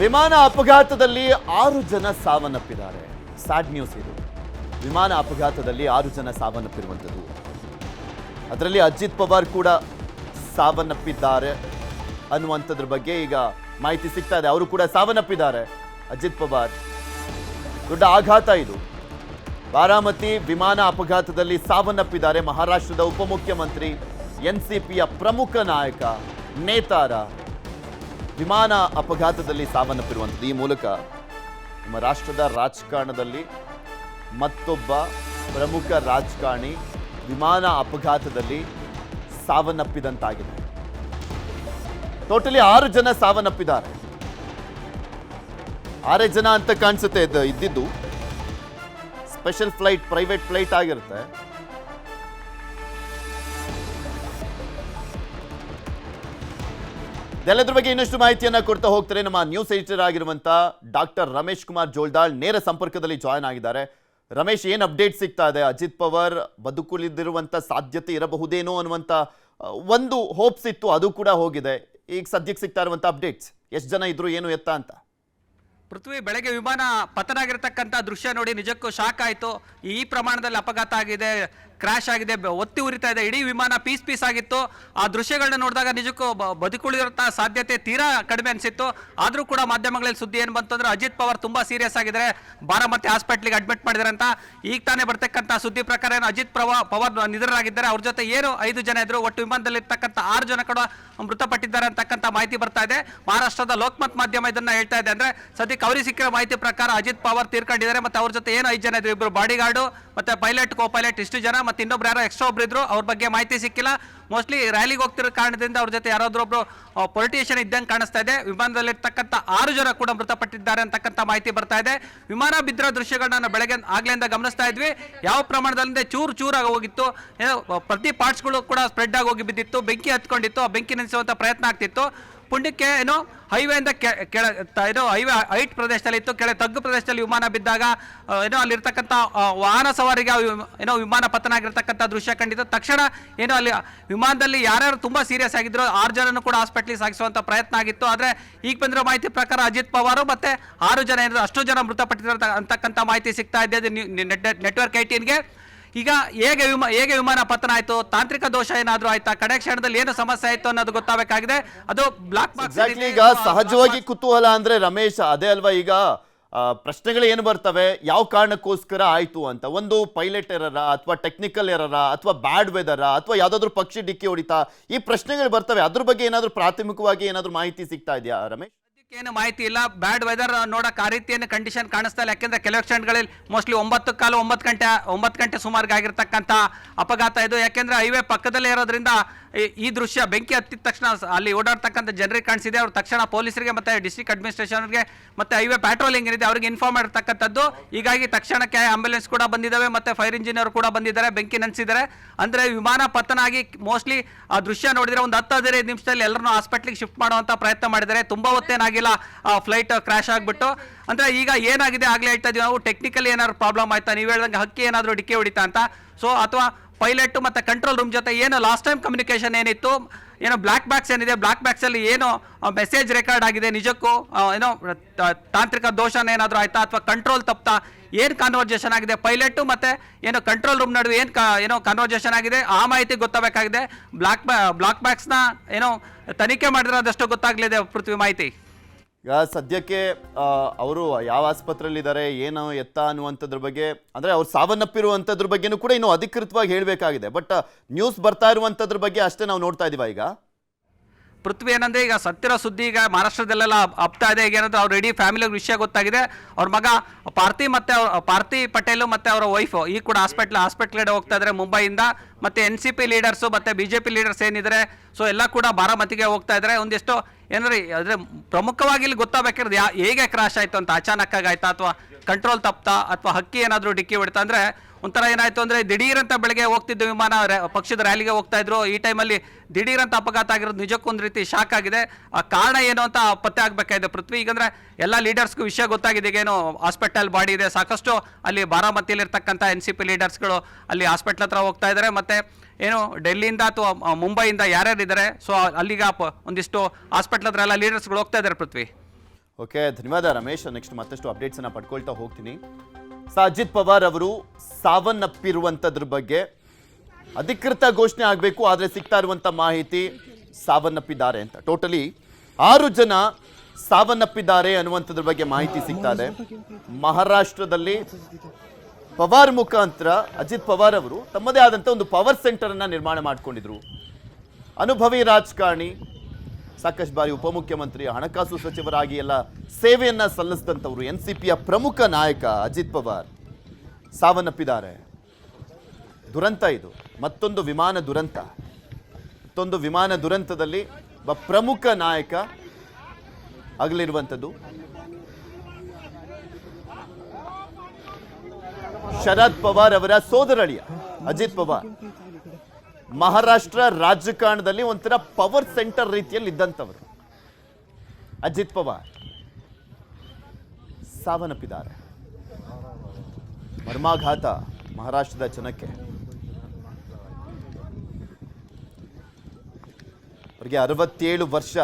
ವಿಮಾನ ಅಪಘಾತದಲ್ಲಿ 6 ಜನ ಸಾವನ್ನಪ್ಪಿದ್ದಾರೆ. ಸ್ಯಾಡ್ ನ್ಯೂಸ್ ಇದು. ವಿಮಾನ ಅಪಘಾತದಲ್ಲಿ 6 ಜನ ಸಾವನ್ನಪ್ಪಿರುವಂಥದ್ದು. ಅದರಲ್ಲಿ ಅಜಿತ್ ಪವಾರ್ ಕೂಡ ಸಾವನ್ನಪ್ಪಿದ್ದಾರೆ ಅನ್ನುವಂಥದ್ರ ಬಗ್ಗೆ ಈಗ ಮಾಹಿತಿ ಸಿಗ್ತಾ ಇದೆ. ಅವರು ಕೂಡ ಸಾವನ್ನಪ್ಪಿದ್ದಾರೆ. ಅಜಿತ್ ಪವಾರ್ ದೊಡ್ಡ ಆಘಾತ ಇದು. ಬಾರಾಮತಿ ವಿಮಾನ ಅಪಘಾತದಲ್ಲಿ ಸಾವನ್ನಪ್ಪಿದ್ದಾರೆ ಮಹಾರಾಷ್ಟ್ರದ ಉಪಮುಖ್ಯಮಂತ್ರಿ, ಎನ್ಸಿಪಿಯ ಪ್ರಮುಖ ನಾಯಕ, ನೇತಾರ. ವಿಮಾನ ಅಪಘಾತದಲ್ಲಿ ಸಾವನ್ನಪ್ಪಿರುವಂಥದ್ದು. ಈ ಮೂಲಕ ನಮ್ಮ ರಾಷ್ಟ್ರದ ರಾಜಕಾರಣದಲ್ಲಿ ಮತ್ತೊಬ್ಬ ಪ್ರಮುಖ ರಾಜಕಾರಣಿ ವಿಮಾನ ಅಪಘಾತದಲ್ಲಿ ಸಾವನ್ನಪ್ಪಿದಂತಾಗಿದೆ. ಟೋಟಲಿ 6 ಜನ ಸಾವನ್ನಪ್ಪಿದ್ದಾರೆ. 6 ಜನ ಅಂತ ಕಾಣಿಸುತ್ತೆ ಇದ್ದಿದ್ದು. ಸ್ಪೆಷಲ್ ಫ್ಲೈಟ್, ಪ್ರೈವೇಟ್ ಫ್ಲೈಟ್ ಆಗಿರುತ್ತೆ. ಇದೆಲ್ಲದ್ರ ಬಗ್ಗೆ ಇನ್ನಷ್ಟು ಮಾಹಿತಿಯನ್ನ ಕೊಡ್ತಾ ಹೋಗ್ತಾರೆ ನಮ್ಮ ನ್ಯೂಸ್ ಎಡಿಟರ್ ಆಗಿರುವಂತ ಡಾಕ್ಟರ್ ರಮೇಶ್ ಕುಮಾರ್ ಜೋಲ್ದಾಳ್ ನೇರ ಸಂಪರ್ಕದಲ್ಲಿ ಜಾಯ್ನ್ ಆಗಿದ್ದಾರೆ. ರಮೇಶ್, ಏನ್ ಅಪ್ಡೇಟ್ ಸಿಗ್ತಾ ಇದೆ? ಅಜಿತ್ ಪವಾರ್ ಬದುಕುಳಿದಿರುವಂತ ಸಾಧ್ಯತೆ ಇರಬಹುದೇನೋ ಅನ್ನುವಂತ ಒಂದು ಹೋಪ್ಸ್ ಇತ್ತು, ಅದು ಕೂಡ ಹೋಗಿದೆ. ಈಗ ಸದ್ಯಕ್ಕೆ ಸಿಗ್ತಾ ಇರುವಂತ ಅಪ್ಡೇಟ್ಸ್, ಎಷ್ಟು ಜನ ಇದ್ರು, ಏನು ಎತ್ತ ಅಂತ? ಪೃಥ್ವಿ, ಬೆಳಗ್ಗೆ ವಿಮಾನ ಪತನ ಆಗಿರತಕ್ಕಂಥ ದೃಶ್ಯ ನೋಡಿ ನಿಜಕ್ಕೂ ಶಾಕ್ ಆಯಿತು. ಈ ಪ್ರಮಾಣದಲ್ಲಿ ಅಪಘಾತ ಆಗಿದೆ, ಕ್ರ್ಯಾಶ್ ಆಗಿದೆ, ಒತ್ತಿ ಉರಿತಾ ಇದೆ. ಇಡೀ ವಿಮಾನ ಪೀಸ್ ಆಗಿತ್ತು. ಆ ದೃಶ್ಯಗಳನ್ನ ನೋಡಿದಾಗ ನಿಜಕ್ಕೂ ಬದುಕುಳಿದಿರೋ ಸಾಧ್ಯತೆ ತೀರಾ ಕಡಿಮೆ ಅನಿಸಿತ್ತು. ಆದರೂ ಕೂಡ ಮಾಧ್ಯಮಗಳಲ್ಲಿ ಸುದ್ದಿ ಏನು ಬಂತು ಅಂದ್ರೆ ಅಜಿತ್ ಪವಾರ್ ತುಂಬಾ ಸೀರಿಯಸ್ ಆಗಿದ್ದಾರೆ, ಬಾರಾಮತಿ ಹಾಸ್ಪಿಟ್ಲಿಗೆ ಅಡ್ಮಿಟ್ ಮಾಡಿದ್ದಾರೆ ಅಂತ. ಈಗ ತಾನೇ ಬರ್ತಕ್ಕಂಥ ಸುದ್ದಿ ಪ್ರಕಾರ ಏನು ಅಜಿತ್ ಪವಾರ್ ನಿಧನರಾಗಿದ್ದಾರೆ. ಅವ್ರ ಜೊತೆ ಏನು 5 ಜನ ಇದ್ರು. ಒಟ್ಟು ವಿಮಾನದಲ್ಲಿ ಇರ್ತಕ್ಕಂಥ 6 ಜನ ಕೂಡ ಮೃತಪಟ್ಟಿದ್ದಾರೆ ಅಂತಕ್ಕಂಥ ಮಾಹಿತಿ ಬರ್ತಾ ಇದೆ. ಮಹಾರಾಷ್ಟ್ರದ ಲೋಕಮತ್ ಮಾಧ್ಯಮ ಇದನ್ನ ಹೇಳ್ತಾ ಇದೆ. ಅಂದ್ರೆ ಸದ್ಯಕ್ಕೆ ಅವರಿಗೆ ಸಿಕ್ಕಿರೋ ಮಾಹಿತಿ ಪ್ರಕಾರ ಅಜಿತ್ ಪವಾರ್ ತೀರ್ಕೊಂಡಿದ್ದಾರೆ. ಮತ್ತೆ ಅವ್ರ ಜೊತೆ ಏನು 5 ಜನ ಇದ್ರು, ಇಬ್ಬರು ಬಾಡಿ ಗಾರ್ಡು, ಮತ್ತೆ ಪೈಲಟ್, ಕೋ ಪೈಲಟ್, ಇಷ್ಟು ಜನ, ಮತ್ತೆ ಇನ್ನೊಬ್ರು ಯಾರೋ ಎಕ್ಸ್ಟ್ರಾ ಒಬ್ರು ಇದ್ರು. ಅವ್ರ ಬಗ್ಗೆ ಮಾಹಿತಿ ಸಿಕ್ಕಿಲ್ಲ. ಮೋಸ್ಟ್ಲಿ ರ್ಯಾಲಿಗೆ ಹೋಗ್ತಿರೋ ಕಾರಣದಿಂದ ಅವ್ರ ಜೊತೆ ಯಾರಾದ್ರೊಬ್ರು ಪೊಲಿಟಿಷಿಯನ್ ಇದ್ದಂಗೆ ಕಾಣಿಸ್ತಾ ಇದೆ. ವಿಮಾನದಲ್ಲಿರ್ತಕ್ಕಂಥ 6 ಜನ ಕೂಡ ಮೃತಪಟ್ಟಿದ್ದಾರೆ ಅಂತಕ್ಕಂಥ ಮಾಹಿತಿ ಬರ್ತಾ ಇದೆ. ವಿಮಾನ ಬಿದ್ದಿರೋ ದೃಶ್ಯಗಳನ್ನ ನಾವು ಬೆಳಗ್ಗೆ ಆಗ್ಲಿಂದ ಗಮನಿಸ್ತಾ ಇದ್ವಿ. ಯಾವ ಪ್ರಮಾಣದಲ್ಲಿ ಚೂರಾಗಿ ಹೋಗಿತ್ತು, ಪ್ರತಿ ಪಾರ್ಟ್ಸ್ಗಳು ಕೂಡ ಸ್ಪ್ರೆಡ್ ಆಗಿ ಹೋಗಿ ಬಿದ್ದಿತ್ತು, ಬೆಂಕಿ ಹತ್ಕೊಂಡಿತ್ತು. ಆ ಬೆಂಕಿ ನಿಲ್ಲಿಸುವಂತ ಪ್ರಯತ್ನ ಆಗ್ತಿತ್ತು. ಪುಣ್ಯಕ್ಕೆ ಏನೋ ಹೈವೇಯಿಂದ ಏನೋ ಹೈವೇ ಹೈಟ್ ಪ್ರದೇಶದಲ್ಲಿ ಇತ್ತು, ಕೆಳ ತಗ್ಗು ಪ್ರದೇಶದಲ್ಲಿ ವಿಮಾನ ಬಿದ್ದಾಗ ಏನೋ ಅಲ್ಲಿರ್ತಕ್ಕಂಥ ವಾಹನ ಸವಾರಿಗೆ ಏನೋ ವಿಮಾನ ಪತನ ಆಗಿರ್ತಕ್ಕಂಥ ದೃಶ್ಯ ಕಂಡಿತ್ತು. ತಕ್ಷಣ ಏನೋ ಅಲ್ಲಿ ವಿಮಾನದಲ್ಲಿ ಯಾರ್ಯಾರು ತುಂಬಾ ಸೀರಿಯಸ್ ಆಗಿದ್ರು 6 ಜನನು ಕೂಡ ಹಾಸ್ಪಿಟ್ಲಿಗೆ ಸಾಗಿಸುವಂತ ಪ್ರಯತ್ನ ಆಗಿತ್ತು. ಆದ್ರೆ ಈಗ ಬಂದಿರೋ ಮಾಹಿತಿ ಪ್ರಕಾರ ಅಜಿತ್ ಪವಾರ್ ಮತ್ತೆ 6 ಜನ ಏನಿದ್ರು, ಅಷ್ಟು ಜನ ಮೃತಪಟ್ಟಿದ್ದಾರೆ ಅಂತಕ್ಕಂಥ ಮಾಹಿತಿ ಸಿಗ್ತಾ ಇದೆ ನೆಟ್ವರ್ಕ್ 18ಗೆ. ಈಗ ಹೇಗೆ ವಿಮಾನ ಪತನ ಆಯ್ತು, ತಾಂತ್ರಿಕ ದೋಷ ಏನಾದ್ರೂ ಆಯ್ತಾ, ಕಡೆ ಕ್ಷಣದಲ್ಲಿ ಏನು ಸಮಸ್ಯೆ ಆಯ್ತು ಅನ್ನೋದು ಗೊತ್ತಾಗಬೇಕಾಗಿದೆ. ಅದು ಬ್ಲಾಕ್ ಬಾಕ್ಸ್. ಈಗ ಸಹಜವಾಗಿ ಕುತೂಹಲ ಅಂದ್ರೆ ರಮೇಶ್, ಅದೇ ಅಲ್ವಾ, ಈಗ ಪ್ರಶ್ನೆಗಳು ಏನು ಬರ್ತವೆ, ಯಾವ ಕಾರಣಕ್ಕೋಸ್ಕರ ಆಯ್ತು ಅಂತ. ಒಂದು ಪೈಲಟ್ ಎರರ, ಅಥವಾ ಟೆಕ್ನಿಕಲ್ ಎರರ, ಅಥವಾ ಬ್ಯಾಡ್ ವೆದರ, ಅಥವಾ ಯಾವ್ದಾದ್ರು ಪಕ್ಷಿ ಡಿಕ್ಕಿ ಹೊಡಿತಾ, ಈ ಪ್ರಶ್ನೆಗಳು ಬರ್ತವೆ. ಅದ್ರ ಬಗ್ಗೆ ಏನಾದ್ರು ಪ್ರಾಥಮಿಕವಾಗಿ ಏನಾದ್ರು ಮಾಹಿತಿ ಸಿಗ್ತಾ ಇದೆಯಾ ರಮೇಶ್? ಏನು ಮಾಹಿತಿ ಇಲ್ಲ. ಬ್ಯಾಡ್ ವೆದರ್ ನೋಡಕ್ ಆ ರೀತಿಯನ್ನು ಕಂಡೀಷನ್ ಕಾಣಿಸ್ತಾ ಇಲ್ಲ. ಯಾಕೆಂದ್ರೆ ಕೆಲವು ಕ್ಷಣಗಳಲ್ಲಿ ಮೋಸ್ಟ್ಲಿ 9 ಗಂಟೆ ಸುಮಾರಿಗೆ ಆಗಿರ್ತಕ್ಕಂಥ ಅಪಘಾತ ಇದು. ಯಾಕೆಂದ್ರೆ ಹೈವೇ ಪಕ್ಕದಲ್ಲೇ ಇರೋದ್ರಿಂದ ಈ ದೃಶ್ಯ ಬೆಂಕಿ ಹತ್ತಿದ ತಕ್ಷಣ ಅಲ್ಲಿ ಓಡಾಡ್ತಕ್ಕಂಥ ಜನರಿಗೆ ಕಾಣಿಸಿದೆ. ಅವ್ರು ತಕ್ಷಣ ಪೊಲೀಸರಿಗೆ ಮತ್ತೆ ಡಿಸ್ಟ್ರಿಕ್ಟ್ ಅಡ್ಮಿನಿಸ್ಟ್ರೇಷನ್ಗೆ ಮತ್ತೆ ಹೈವೇ ಪ್ಯಾಟ್ರೋಲಿಂಗ್ ಏನಿದೆ ಅವ್ರಿಗೆ ಇನ್ಫಾರ್ಮ್ ಮಾಡಿರ್ತಕ್ಕಂಥದ್ದು. ಹೀಗಾಗಿ ತಕ್ಷಣಕ್ಕೆ ಆಂಬ್ಯುಲೆನ್ಸ್ ಕೂಡ ಬಂದಿದ್ದಾವೆ, ಮತ್ತೆ ಫೈರ್ ಇಂಜಿನಿಯರ್ ಕೂಡ ಬಂದಿದ್ದಾರೆ, ಬೆಂಕಿ ನಂದಿಸಿದ್ದಾರೆ. ಅಂದ್ರೆ ವಿಮಾನ ಪತನ ಆಗಿ ಮೋಸ್ಟ್ಲಿ ಆ ದೃಶ್ಯ ನೋಡಿದ್ರೆ ಒಂದು 10-15 ನಿಮಿಷದಲ್ಲಿ ಎಲ್ಲರನ್ನೂ ಹಾಸ್ಪಿಟ್ಲಿಗೆ ಶಿಫ್ಟ್ ಮಾಡುವಂತ ಪ್ರಯತ್ನ ಮಾಡಿದ್ದಾರೆ. ತುಂಬಾ ಹೊತ್ತೇನಾಗಿಲ್ಲ ಫ್ಲೈಟ್ ಕ್ರಾಶ್ ಆಗ್ಬಿಟ್ಟು. ಅಂದ್ರೆ ಈಗ ಏನಾಗಿದೆ ಆಗ್ಲೇ ಹೇಳ್ತಾ ಇದೀವಿ ನಾವು, ಟೆಕ್ನಿಕಲ್ ಏನಾದ್ರು ಪ್ರಾಬ್ಲಮ್ ಆಯ್ತಾ, ನೀವು ಹೇಳ್ದಂಗೆ ಹಕ್ಕಿ ಏನಾದ್ರು ಡಿಕ್ಕಿ ಹೊಡಿತಾ ಅಂತ. ಸೊ ಅಥವಾ ಪೈಲಟ್ ಮತ್ತೆ ಕಂಟ್ರೋಲ್ ರೂಮ್ ಜೊತೆ ಏನು ಲಾಸ್ಟ್ ಟೈಮ್ ಕಮ್ಯುನಿಕೇಶನ್ ಏನಿತ್ತು, ಏನೋ ಬ್ಲಾಕ್ ಬ್ಯಾಕ್ಸ್ ಏನಿದೆ, ಬ್ಲಾಕ್ ಬ್ಯಾಕ್ಸ್ ಅಲ್ಲಿ ಏನೋ ಮೆಸೇಜ್ ರೆಕಾರ್ಡ್ ಆಗಿದೆ, ನಿಜಕ್ಕೂ ಏನೋ ತಾಂತ್ರಿಕ ದೋಷನ ಏನಾದ್ರು ಆಯ್ತಾ, ಅಥವಾ ಕಂಟ್ರೋಲ್ ತಪ್ತಾ, ಏನು ಕಾನ್ವರ್ಜೇಷನ್ ಆಗಿದೆ ಪೈಲಟ್ ಮತ್ತೆ ಏನೋ ಕಂಟ್ರೋಲ್ ರೂಮ್ ನಡುವೆ ಏನೋ ಕಾನ್ವರ್ಜೇಷನ್ ಆಗಿದೆ, ಆ ಮಾಹಿತಿ ಗೊತ್ತಾಗಬೇಕಾಗಿದೆ. ಬ್ಲಾಕ್ ಬ್ಯಾಕ್ಸ್ ನ ಏನೋ ತನಿಖೆ ಮಾಡಿರೋದಷ್ಟು ಗೊತ್ತಾಗ್ಲಿದೆ ಪೃಥ್ವಿ ಮಾಹಿತಿ. ಈಗ ಸದ್ಯಕ್ಕೆ ಅವರು ಯಾವ ಆಸ್ಪತ್ರೆಯಲ್ಲಿ ಇದ್ದಾರೆ, ಏನು ಎತ್ತ ಅನ್ನುವಂಥದ್ರ ಬಗ್ಗೆ, ಅಂದ್ರೆ ಅವ್ರು ಸಾವನ್ನಪ್ಪಿರುವಂಥದ್ರ ಬಗ್ಗೆನೂ ಕೂಡ ಇನ್ನೂ ಅಧಿಕೃತವಾಗಿ ಹೇಳಬೇಕಾಗಿದೆ. ಬಟ್ ನ್ಯೂಸ್ ಬರ್ತಾ ಇರುವಂಥದ್ರ ಬಗ್ಗೆ ಅಷ್ಟೇ ನಾವು ನೋಡ್ತಾ ಇದೀವ ಈಗ ಪೃಥ್ವಿ. ಏನಂದ್ರೆ ಈಗ ಸತ್ತಿರೋ ಸುದ್ದಿ ಈಗ ಮಹಾರಾಷ್ಟ್ರದಲ್ಲೆಲ್ಲ ಹಬ್ತಾ ಇದೆ. ಈಗ ಏನಂದ್ರೆ ಅವ್ರ ಇಡೀ ಫ್ಯಾಮಿಲಿ ವಿಷಯ ಗೊತ್ತಾಗಿದೆ. ಅವ್ರ ಮಗ ಪಾರ್ಥಿ ಪಟೇಲ್ ಮತ್ತೆ ಅವರ ವೈಫ್ ಈ ಕೂಡ ಹಾಸ್ಪಿಟ್ಲ್ ಹೋಗ್ತಾ ಇದ್ದಾರೆ ಮುಂಬೈಯಿಂದ. ಮತ್ತೆ NCP ಲೀಡರ್ಸು ಮತ್ತೆ BJP ಲೀಡರ್ಸ್ ಏನಿದ್ದಾರೆ, ಸೊ ಎಲ್ಲ ಕೂಡ ಬಾರಾಮತಿಗೆ ಹೋಗ್ತಾ ಇದ್ದಾರೆ. ಒಂದಿಷ್ಟು ಏನಂದ್ರೆ ಅದ್ರೆ ಪ್ರಮುಖವಾಗಿ ಇಲ್ಲಿ ಗೊತ್ತಾಗಬೇಕಿರೋದು ಹೇಗೆ ಕ್ರಾಶ್ ಆಯ್ತು ಅಂತ. ಅಚಾನಕ್ ಆಯ್ತಾ, ಅಥವಾ ಕಂಟ್ರೋಲ್ ತಪ್ತಾ, ಅಥವಾ ಹಕ್ಕಿ ಏನಾದ್ರು ಡಿಕ್ಕಿ ಹೊಡಿತಾ. ಅಂದ್ರೆ ಒಂಥರ ಏನಾಯ್ತು ಅಂದ್ರೆ ದಿಢೀರ್ ಅಂತ ಬೆಳಗ್ಗೆ ಹೋಗ್ತಿದ್ದು ವಿಮಾನ, ಪಕ್ಷದ ರ್ಯಾಲಿಗೆ ಹೋಗ್ತಾ ಇದ್ರು. ಈ ಟೈಮಲ್ಲಿ ದಿಢೀರ್ ಅಂತ ಅಪಘಾತ ಆಗಿರೋದು ನಿಜಕ್ಕೂ ಒಂದು ರೀತಿ ಶಾಕ್ ಆಗಿದೆ. ಆ ಕಾರಣ ಏನು ಅಂತ ಪತ್ತೆ ಆಗ್ಬೇಕಾಗಿದೆ ಪೃಥ್ವಿ. ಈಗಂದ್ರೆ ಎಲ್ಲ ಲೀಡರ್ಸ್ಗೂ ವಿಷಯ ಗೊತ್ತಾಗಿದೆ. ಈಗೇನು ಹಾಸ್ಪಿಟಲ್ ಬಾಡಿ ಇದೆ ಸಾಕಷ್ಟು, ಅಲ್ಲಿ ಬಾರಾಮತಿಯಲ್ಲಿ ಇರ್ತಕ್ಕಂಥ NCP ಲೀಡರ್ಸ್ಗಳು ಅಲ್ಲಿ ಹಾಸ್ಪಿಟ್ಲ್ ಹತ್ರ ಹೋಗ್ತಾ ಇದ್ದಾರೆ. ಮತ್ತೆ ಏನು ಡೆಲ್ಲಿಯಿಂದ ಅಥವಾ ಮುಂಬೈಯಿಂದ ಯಾರ್ಯಾರು ಇದ್ದಾರೆ, ಸೊ ಅಲ್ಲಿಗ ಒಂದಿಷ್ಟು ಹಾಸ್ಪಿಟ್ಲ್ ಹತ್ರ ಎಲ್ಲ ಲೀಡರ್ಸ್ಗಳು ಹೋಗ್ತಾ ಇದ್ದಾರೆ ಪೃಥ್ವಿ. ಓಕೆ, ಧನ್ಯವಾದ ರಮೇಶ್. ನೆಕ್ಸ್ಟ್ ಮತ್ತಷ್ಟು ಅಪ್ಡೇಟ್ಸ್ ಅನ್ನ ಪಡ್ಕೊಳ್ತಾ ಹೋಗ್ತೀನಿ. ಅಜಿತ್ ಪವಾರ್ ಅವರು ಸಾವನ್ನಪ್ಪಿರುವಂತದ್ರ ಬಗ್ಗೆ ಅಧಿಕೃತ ಘೋಷಣೆ ಆಗಬೇಕು, ಆದರೆ ಸಿಗ್ತಾ ಇರುವಂತ ಮಾಹಿತಿ ಸಾವನ್ನಪ್ಪಿದ್ದಾರೆ ಅಂತ. ಟೋಟಲಿ 6 ಜನ ಸಾವನ್ನಪ್ಪಿದ್ದಾರೆ ಅನ್ನುವಂಥದ್ರ ಬಗ್ಗೆ ಮಾಹಿತಿ ಸಿಗ್ತಾ ಇದೆ. ಮಹಾರಾಷ್ಟ್ರದಲ್ಲಿ ಪವಾರ್ ಮುಖಾಂತರ ಅಜಿತ್ ಪವಾರ್ ಅವರು ತಮ್ಮದೇ ಆದಂಥ ಒಂದು ಪವರ್ ಸೆಂಟರ್ ಅನ್ನ ನಿರ್ಮಾಣ ಮಾಡಿಕೊಂಡಿದ್ರು. ಅನುಭವಿ ರಾಜಕಾರಣಿ, ಸಾಕಷ್ಟು ಬಾರಿ ಉಪಮುಖ್ಯಮಂತ್ರಿ, ಹಣಕಾಸು ಸಚಿವರಾಗಿ ಎಲ್ಲ ಸೇವೆಯನ್ನ ಸಲ್ಲಿಸಿದಂಥವ್ರು. NCPಯ ಪ್ರಮುಖ ನಾಯಕ ಅಜಿತ್ ಪವಾರ್ ಸಾವನ್ನಪ್ಪಿದ್ದಾರೆ. ದುರಂತ ಇದು, ಮತ್ತೊಂದು ವಿಮಾನ ದುರಂತ. ಮತ್ತೊಂದು ವಿಮಾನ ದುರಂತದಲ್ಲಿ ಒಬ್ಬ ಪ್ರಮುಖ ನಾಯಕ ಆಗಲಿರುವಂಥದ್ದು. ಶರದ್ ಪವಾರ್ ಅವರ ಸೋದರಳಿಯ ಅಜಿತ್ ಪವಾರ್ ಮಹಾರಾಷ್ಟ್ರ ರಾಜಕಾರಣದಲ್ಲಿ ಒಂಥರ ಪವರ್ ಸೆಂಟರ್ ರೀತಿಯಲ್ಲಿ ಇದ್ದಂಥವರು. ಅಜಿತ್ ಪವಾರ್ ಸಾವನ್ನಪ್ಪಿದ್ದಾರೆ. ಮರ್ಮಾಘಾತ ಮಹಾರಾಷ್ಟ್ರದ ಜನಕ್ಕೆ. ಅವರಿಗೆ 67 ವರ್ಷ.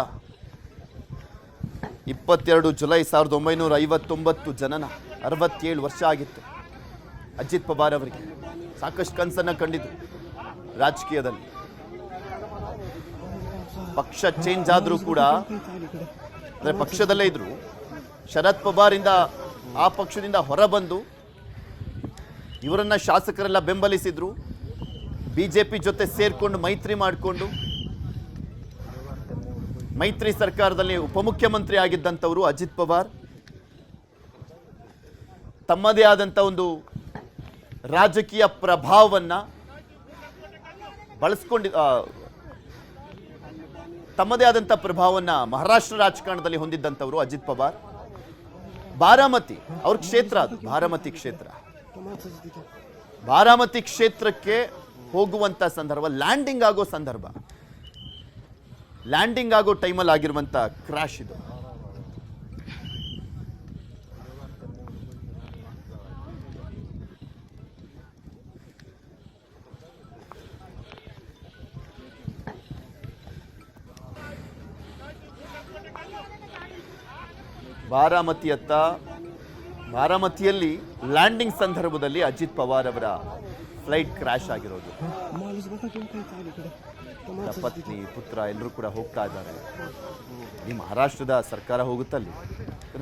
22 ಜುಲೈ 1959 ಜನನ. 67 ವರ್ಷ ಆಗಿತ್ತು ಅಜಿತ್ ಪವಾರ್ ಅವರಿಗೆ. ಸಾಕಷ್ಟು ಕನಸನ್ನ ಕಂಡಿದ್ದು ರಾಜಕೀಯದಲ್ಲಿ. ಪಕ್ಷ ಚೇಂಜ್ ಆದರೂ ಕೂಡ, ಅಂದರೆ ಪಕ್ಷದಲ್ಲೇ ಇದ್ರು, ಶರದ್ ಪವಾರ್ ಇಂದ ಆ ಪಕ್ಷದಿಂದ ಹೊರಬಂದು ಇವರನ್ನ ಶಾಸಕರೆಲ್ಲ ಬೆಂಬಲಿಸಿದ್ರು. ಬಿಜೆಪಿ ಜೊತೆ ಸೇರ್ಕೊಂಡು ಮೈತ್ರಿ ಮಾಡಿಕೊಂಡು ಮೈತ್ರಿ ಸರ್ಕಾರದಲ್ಲಿ ಉಪಮುಖ್ಯಮಂತ್ರಿ ಆಗಿದ್ದಂಥವರು ಅಜಿತ್ ಪವಾರ್. ತಮ್ಮದೇ ಆದಂಥ ಒಂದು ರಾಜಕೀಯ ಪ್ರಭಾವವನ್ನ ತಮ್ಮದೇ ಆದಂಥ ಪ್ರಭಾವವನ್ನ ಮಹಾರಾಷ್ಟ್ರ ರಾಜಕಾರಣದಲ್ಲಿ ಹೊಂದಿದ್ದಂಥವರು ಅಜಿತ್ ಪವಾರ್. ಬಾರಾಮತಿ ಅವ್ರ ಕ್ಷೇತ್ರ, ಅದು ಬಾರಾಮತಿ ಕ್ಷೇತ್ರ. ಬಾರಾಮತಿ ಕ್ಷೇತ್ರಕ್ಕೆ ಹೋಗುವಂತ ಸಂದರ್ಭ, ಲ್ಯಾಂಡಿಂಗ್ ಆಗೋ ಟೈಮಲ್ಲಿ ಆಗಿರುವಂತ ಕ್ರಾಶ್ ಇದು. ಬಾರಾಮತಿಯಲ್ಲಿ ಲ್ಯಾಂಡಿಂಗ್ ಸಂದರ್ಭದಲ್ಲಿ ಅಜಿತ್ ಪವಾರ್ ಅವರ ಫ್ಲೈಟ್ ಕ್ರ್ಯಾಶ್ ಆಗಿರೋದು. ಅವರ ಪತ್ನಿ, ಪುತ್ರ ಎಲ್ಲರೂ ಕೂಡ ಹೋಗ್ತಾ ಇದ್ದಾರೆ. ಈ ಮಹಾರಾಷ್ಟ್ರದ ಸರ್ಕಾರ ಹೋಗುತ್ತಲ್ಲಿ,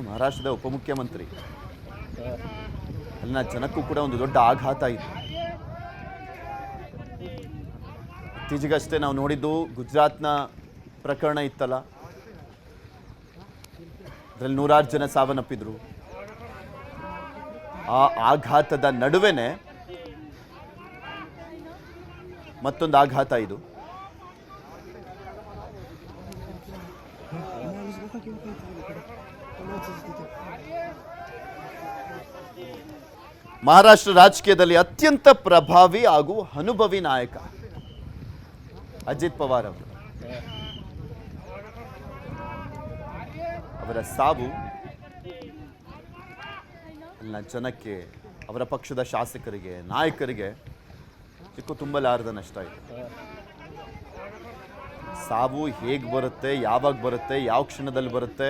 ಮಹಾರಾಷ್ಟ್ರದ ಉಪಮುಖ್ಯಮಂತ್ರಿ, ಅಲ್ಲಿನ ಜನಕ್ಕೂ ಕೂಡ ಒಂದು ದೊಡ್ಡ ಆಘಾತ ಇದೆ. ಇತ್ತೀಚೆಗಷ್ಟೇ ನಾವು ನೋಡಿದ್ದು ಗುಜರಾತ್ನ ಪ್ರಕರಣ ಇತ್ತಲ್ಲ, ಅದರಲ್ಲಿ 100 ಜನ ಸಾವನ್ನಪ್ಪಿದ್ರು. ಆ ಆಘಾತದ ನಡುವೆನೆ ಮತ್ತೊಂದು ಆಘಾತ ಇದು. ಮಹಾರಾಷ್ಟ್ರ ರಾಜಕೀಯದಲ್ಲಿ ಅತ್ಯಂತ ಪ್ರಭಾವಿ ಹಾಗೂ ಅನುಭವಿ ನಾಯಕ ಅಜಿತ್ ಪವಾರ್ ಅವರು. ಅವರ ಸಾವು ಅಲ್ಲಿನ ಜನಕ್ಕೆ, ಅವರ ಪಕ್ಷದ ಶಾಸಕರಿಗೆ, ನಾಯಕರಿಗೆ ಚಿಕ್ಕ ತುಂಬಲಾರದ ನಷ್ಟ ಇದೆ. ಸಾವು ಹೇಗೆ ಬರುತ್ತೆ, ಯಾವಾಗ ಬರುತ್ತೆ, ಯಾವ ಕ್ಷಣದಲ್ಲಿ ಬರುತ್ತೆ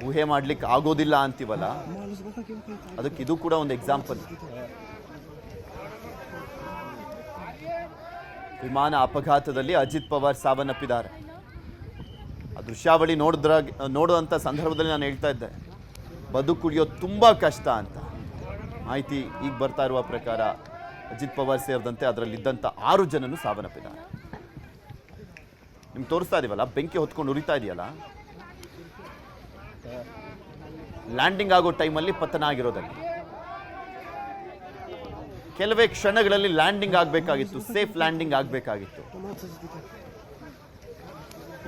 ಊಹೆ ಮಾಡ್ಲಿಕ್ಕೆ ಆಗೋದಿಲ್ಲ ಅಂತೀವಲ್ಲ, ಅದಕ್ಕೆ ಇದು ಕೂಡ ಒಂದು ಎಕ್ಸಾಂಪಲ್. ವಿಮಾನ ಅಪಘಾತದಲ್ಲಿ ಅಜಿತ್ ಪವಾರ್ ಸಾವನ್ನಪ್ಪಿದ್ದಾರೆ. ಆ ದೃಶ್ಯಾವಳಿ ನೋಡುವಂಥ ಸಂದರ್ಭದಲ್ಲಿ ನಾನು ಹೇಳ್ತಾ ಇದ್ದೆ, ಬದುಕುಳಿಯೋದು ತುಂಬ ಕಷ್ಟ ಅಂತ. ಮಾಹಿತಿ ಈಗ ಬರ್ತಾ ಇರುವ ಪ್ರಕಾರ ಅಜಿತ್ ಪವಾರ್ ಸೇರಿದಂತೆ ಅದರಲ್ಲಿದ್ದಂಥ 6 ಜನನು ಸಾವನ್ನಪ್ಪಿದ್ದಾರೆ. ನಿಮ್ಗೆ ತೋರಿಸ್ತಾ ಇದೀವಲ್ಲ, ಬೆಂಕಿ ಹೊತ್ಕೊಂಡು ಉರಿತಾ ಇದೆಯಲ್ಲ, ಲ್ಯಾಂಡಿಂಗ್ ಆಗೋ ಟೈಮಲ್ಲಿ ಪತನ ಆಗಿರೋದಲ್ಲಿ. ಕೆಲವೇ ಕ್ಷಣಗಳಲ್ಲಿ ಲ್ಯಾಂಡಿಂಗ್ ಆಗಬೇಕಾಗಿತ್ತು, ಸೇಫ್ ಲ್ಯಾಂಡಿಂಗ್ ಆಗಬೇಕಾಗಿತ್ತು.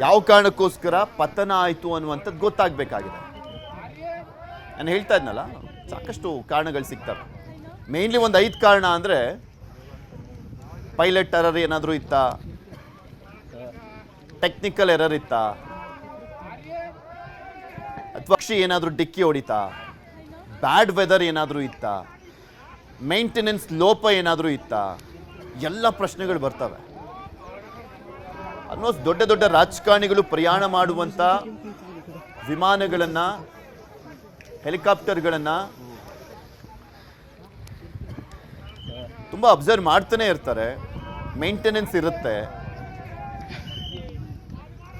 ಯಾವ ಕಾರಣಕ್ಕೋಸ್ಕರ ಪತನ ಆಯಿತು ಅನ್ನುವಂಥದ್ದು ಗೊತ್ತಾಗಬೇಕಾಗಿದೆ. ನಾನು ಹೇಳ್ತಾ ಇದ್ನಲ್ಲ, ಸಾಕಷ್ಟು ಕಾರಣಗಳು ಸಿಗ್ತವೆ. ಮೇನ್ಲಿ ಒಂದು 5 ಕಾರಣ ಅಂದರೆ, ಪೈಲಟ್ ಎರರ್ ಏನಾದರೂ ಇತ್ತಾ, ಟೆಕ್ನಿಕಲ್ ಎರರ್ ಇತ್ತಾ, ಅಥವಾ ಪಕ್ಷಿ ಏನಾದರೂ ಡಿಕ್ಕಿ ಹೊಡಿತಾ, ಬ್ಯಾಡ್ ವೆದರ್ ಏನಾದರೂ ಇತ್ತಾ, ಮೇಂಟೆನೆನ್ಸ್ ಲೋಪ ಏನಾದರೂ ಇತ್ತಾ, ಎಲ್ಲ ಪ್ರಶ್ನೆಗಳು ಬರ್ತವೆ. ಆಲ್ಮೋಸ್ಟ್ ದೊಡ್ಡ ದೊಡ್ಡ ರಾಜಕಾರಣಿಗಳು ಪ್ರಯಾಣ ಮಾಡುವಂಥ ವಿಮಾನಗಳನ್ನು, ಹೆಲಿಕಾಪ್ಟರ್ಗಳನ್ನು ತುಂಬ ಅಬ್ಸರ್ವ್ ಮಾಡ್ತಾನೆ ಇರ್ತಾರೆ. ಮೇಂಟೆನೆನ್ಸ್ ಇರುತ್ತೆ.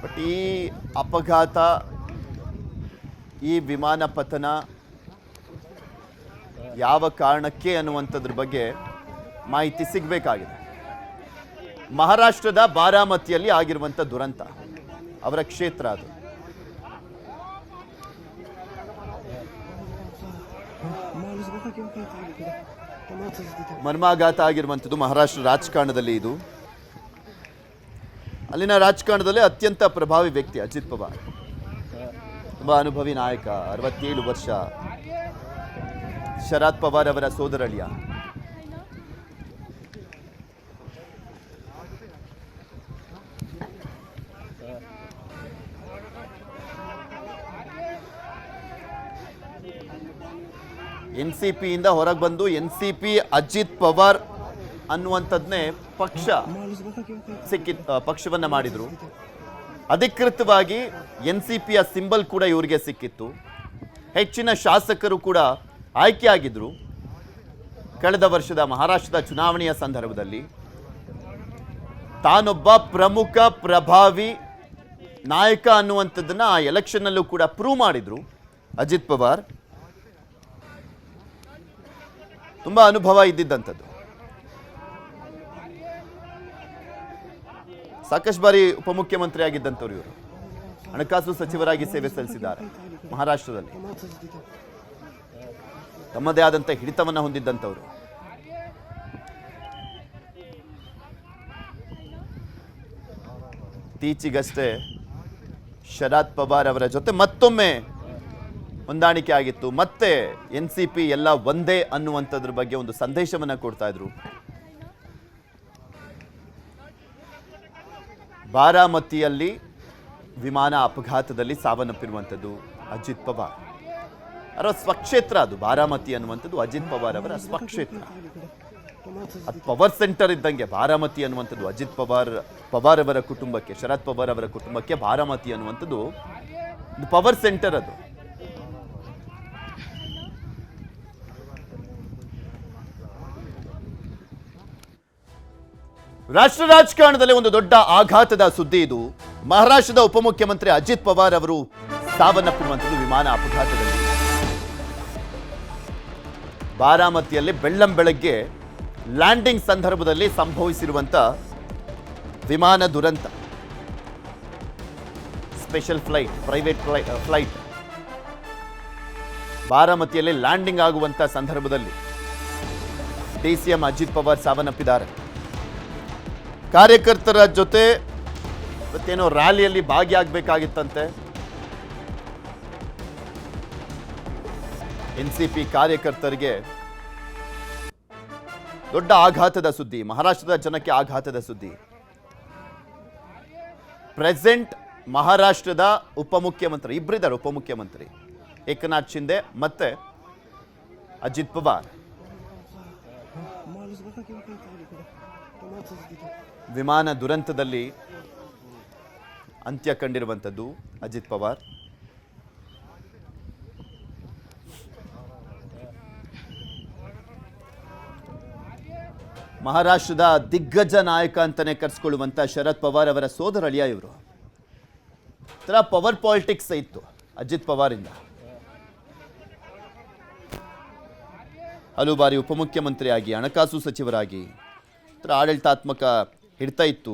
ಬಟ್ ಈ ಅಪಘಾತ, ಈ ವಿಮಾನ ಪತನ ಯಾವ ಕಾರಣಕ್ಕೆ ಅನ್ನುವಂಥದ್ರ ಬಗ್ಗೆ ಮಾಹಿತಿ ಸಿಗಬೇಕಾಗಿದೆ. ಮಹಾರಾಷ್ಟ್ರದ ಬಾರಾಮತಿಯಲ್ಲಿ ಆಗಿರುವಂಥ ದುರಂತ, ಅವರ ಕ್ಷೇತ್ರ ಅದು. ಮರ್ಮಾಘಾತ ಆಗಿರುವಂಥದ್ದು ಮಹಾರಾಷ್ಟ್ರ ರಾಜಕಾರಣದಲ್ಲಿ. ಇದು ಅಲ್ಲಿನ ರಾಜಕಾರಣದಲ್ಲಿ ಅತ್ಯಂತ ಪ್ರಭಾವಿ ವ್ಯಕ್ತಿ ಅಜಿತ್ ಪವಾರ್. ತುಂಬ ಅನುಭವಿ ನಾಯಕ, 67 ವರ್ಷ. ಶರದ್ ಪವಾರ್ ಅವರ ಸೋದರಳಿಯ. NCP ಇಂದ ಹೊರಗೆ ಬಂದು NCP ಅಜಿತ್ ಪವಾರ್ ಅನ್ನುವಂಥದ್ನೇ ಪಕ್ಷವನ್ನ ಮಾಡಿದ್ರು. ಅಧಿಕೃತವಾಗಿ NCPಯ ಸಿಂಬಲ್ ಕೂಡ ಇವರಿಗೆ ಸಿಕ್ಕಿತ್ತು. ಹೆಚ್ಚಿನ ಶಾಸಕರು ಕೂಡ ಆಯ್ಕೆಯಾಗಿದ್ರು. ಕಳೆದ ವರ್ಷದ ಮಹಾರಾಷ್ಟ್ರದ ಚುನಾವಣೆಯ ಸಂದರ್ಭದಲ್ಲಿ ತಾನೊಬ್ಬ ಪ್ರಮುಖ ಪ್ರಭಾವಿ ನಾಯಕ ಅನ್ನುವಂಥದ್ದನ್ನ ಆ ಎಲೆಕ್ಷನ್ನಲ್ಲೂ ಕೂಡ ಪ್ರೂವ್ ಮಾಡಿದ್ರು ಅಜಿತ್ ಪವಾರ್. ತುಂಬಾ ಅನುಭವ ಇದ್ದಿದ್ದಂಥದ್ದು. ಸಾಕಷ್ಟು ಬಾರಿ ಉಪಮುಖ್ಯಮಂತ್ರಿ ಆಗಿದ್ದಂಥವ್ರು ಇವರು. ಹಣಕಾಸು ಸಚಿವರಾಗಿ ಸೇವೆ ಸಲ್ಲಿಸಿದ್ದಾರೆ ಮಹಾರಾಷ್ಟ್ರದಲ್ಲಿ. ತಮ್ಮದೇ ಆದಂಥ ಹಿಡಿತವನ್ನು ಹೊಂದಿದ್ದಂಥವ್ರು. ಇತ್ತೀಚೆಗಷ್ಟೇ ಶರದ್ ಪವಾರ್ ಅವರ ಜೊತೆ ಮತ್ತೊಮ್ಮೆ ಹೊಂದಾಣಿಕೆ ಆಗಿತ್ತು. ಮತ್ತೆ NCP ಎಲ್ಲ ಒಂದೇ ಅನ್ನುವಂಥದ್ರ ಬಗ್ಗೆ ಒಂದು ಸಂದೇಶವನ್ನು ಕೊಡ್ತಾ ಇದ್ರು. ಬಾರಾಮತಿಯಲ್ಲಿ ವಿಮಾನ ಅಪಘಾತದಲ್ಲಿ ಸಾವನ್ನಪ್ಪಿರುವಂಥದ್ದು ಅಜಿತ್ ಪವಾರ್ ಅವರ ಸ್ವಕ್ಷೇತ್ರ. ಅದು ಬಾರಾಮತಿ ಅನ್ನುವಂಥದ್ದು ಅಜಿತ್ ಪವಾರ್ ಅವರ ಸ್ವಕ್ಷೇತ್ರ. ಅದು ಪವರ್ ಸೆಂಟರ್ ಇದ್ದಂಗೆ ಬಾರಾಮತಿ ಅನ್ನುವಂಥದ್ದು ಅಜಿತ್ ಪವಾರ್ ಅವರ ಕುಟುಂಬಕ್ಕೆ, ಶರದ್ ಪವಾರ್ ಅವರ ಕುಟುಂಬಕ್ಕೆ ಬಾರಾಮತಿ ಅನ್ನುವಂಥದ್ದು ಪವರ್ ಸೆಂಟರ್. ಅದು ರಾಷ್ಟ್ರ ರಾಜಕಾರಣದಲ್ಲಿ ಒಂದು ದೊಡ್ಡ ಆಘಾತದ ಸುದ್ದಿ ಇದು. ಮಹಾರಾಷ್ಟ್ರದ ಉಪಮುಖ್ಯಮಂತ್ರಿ ಅಜಿತ್ ಪವಾರ್ ಅವರು ಸಾವನ್ನಪ್ಪಿರುವಂಥದ್ದು ವಿಮಾನ ಅಪಘಾತದಲ್ಲಿ. ಬಾರಾಮತಿಯಲ್ಲಿ ಬೆಳ್ಳಂಬೆಳಗ್ಗೆ ಲ್ಯಾಂಡಿಂಗ್ ಸಂದರ್ಭದಲ್ಲಿ ಸಂಭವಿಸಿರುವಂಥ ವಿಮಾನ ದುರಂತ. ಸ್ಪೆಷಲ್ ಫ್ಲೈಟ್, ಪ್ರೈವೇಟ್ ಫ್ಲೈಟ್ ಬಾರಾಮತಿಯಲ್ಲಿ ಲ್ಯಾಂಡಿಂಗ್ ಆಗುವಂಥ ಸಂದರ್ಭದಲ್ಲಿ DCM ಅಜಿತ್ ಪವಾರ್ ಸಾವನ್ನಪ್ಪಿದ್ದಾರೆ. ಕಾರ್ಯಕರ್ತರ ಜೊತೆ ಇವತ್ತೇನೋ ರ್ಯಾಲಿಯಲ್ಲಿ ಭಾಗಿಯಾಗಬೇಕಾಗಿತ್ತಂತೆ. NCP ಕಾರ್ಯಕರ್ತರಿಗೆ ದೊಡ್ಡ ಆಘಾತದ ಸುದ್ದಿ, ಮಹಾರಾಷ್ಟ್ರದ ಜನಕ್ಕೆ ಆಘಾತದ ಸುದ್ದಿ. ಪ್ರೆಸೆಂಟ್ ಮಹಾರಾಷ್ಟ್ರದ ಉಪಮುಖ್ಯಮಂತ್ರಿ ಇಬ್ಬರಿದ್ದಾರೆ. ಉಪಮುಖ್ಯಮಂತ್ರಿ ಏಕನಾಥ್ ಶಿಂದೆ ಮತ್ತೆ ಅಜಿತ್ ಪವಾರ್. ವಿಮಾನ ದುರಂತದಲ್ಲಿ ಅಂತ್ಯ ಕಂಡಿರುವಂಥದ್ದು ಅಜಿತ್ ಪವಾರ್. ಮಹಾರಾಷ್ಟ್ರದ ದಿಗ್ಗಜ ನಾಯಕ ಅಂತಾನೆ ಕರೆಸಿಕೊಳ್ಳುವಂಥ ಶರದ್ ಪವಾರ್ ಅವರ ಸೋದರಳಿಯ ಇವರು. ತರ ಪವರ್ ಪಾಲಿಟಿಕ್ಸ್ ಇತ್ತು ಅಜಿತ್ ಪವಾರಿಂದ. ಹಲವು ಬಾರಿ ಉಪಮುಖ್ಯಮಂತ್ರಿಯಾಗಿ, ಹಣಕಾಸು ಸಚಿವರಾಗಿ ಆಡಳಿತಾತ್ಮಕ ಹಿಡ್ತಾ ಇತ್ತು.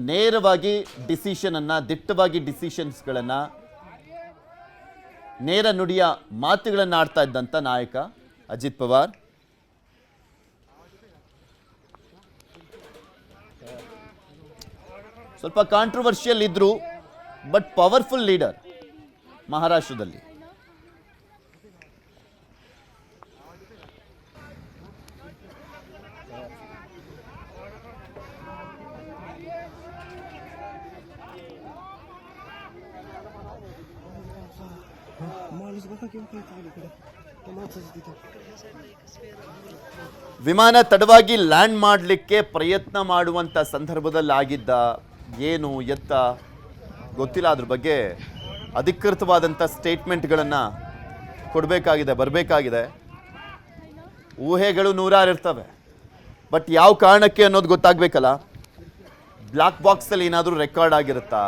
ನೇರವಾಗಿ ದಿಟ್ಟವಾಗಿ ಡಿಸಿಷನ್ಸ್ಗಳನ್ನು, ನೇರ ನುಡಿಯ ಮಾತುಗಳನ್ನು ಆಡ್ತಾ ಇದ್ದಂಥ ನಾಯಕ ಅಜಿತ್ ಪವಾರ್. ಸ್ವಲ್ಪ ಕಾಂಟ್ರವರ್ಷಿಯಲ್ ಇದ್ರು, ಬಟ್ ಪವರ್ಫುಲ್ ಲೀಡರ್ ಮಹಾರಾಷ್ಟ್ರದಲ್ಲಿ. ವಿಮಾನ ತಡವಾಗಿ ಲ್ಯಾಂಡ್ ಮಾಡಲಿಕ್ಕೆ ಪ್ರಯತ್ನ ಮಾಡುವಂಥ ಸಂದರ್ಭದಲ್ಲಿ ಆಗಿದ್ದ ಏನು ಎತ್ತ ಗೊತ್ತಿಲ್ಲ. ಅದ್ರ ಬಗ್ಗೆ ಅಧಿಕೃತವಾದಂಥ ಸ್ಟೇಟ್ಮೆಂಟ್ಗಳನ್ನು ಬರಬೇಕಾಗಿದೆ. ಊಹೆಗಳು ನೂರಾರು ಇರ್ತವೆ, ಬಟ್ ಯಾವ ಕಾರಣಕ್ಕೆ ಅನ್ನೋದು ಗೊತ್ತಾಗಬೇಕಲ್ಲ. ಬ್ಲಾಕ್ ಬಾಕ್ಸಲ್ಲಿ ಏನಾದರೂ ರೆಕಾರ್ಡ್ ಆಗಿರುತ್ತಾ?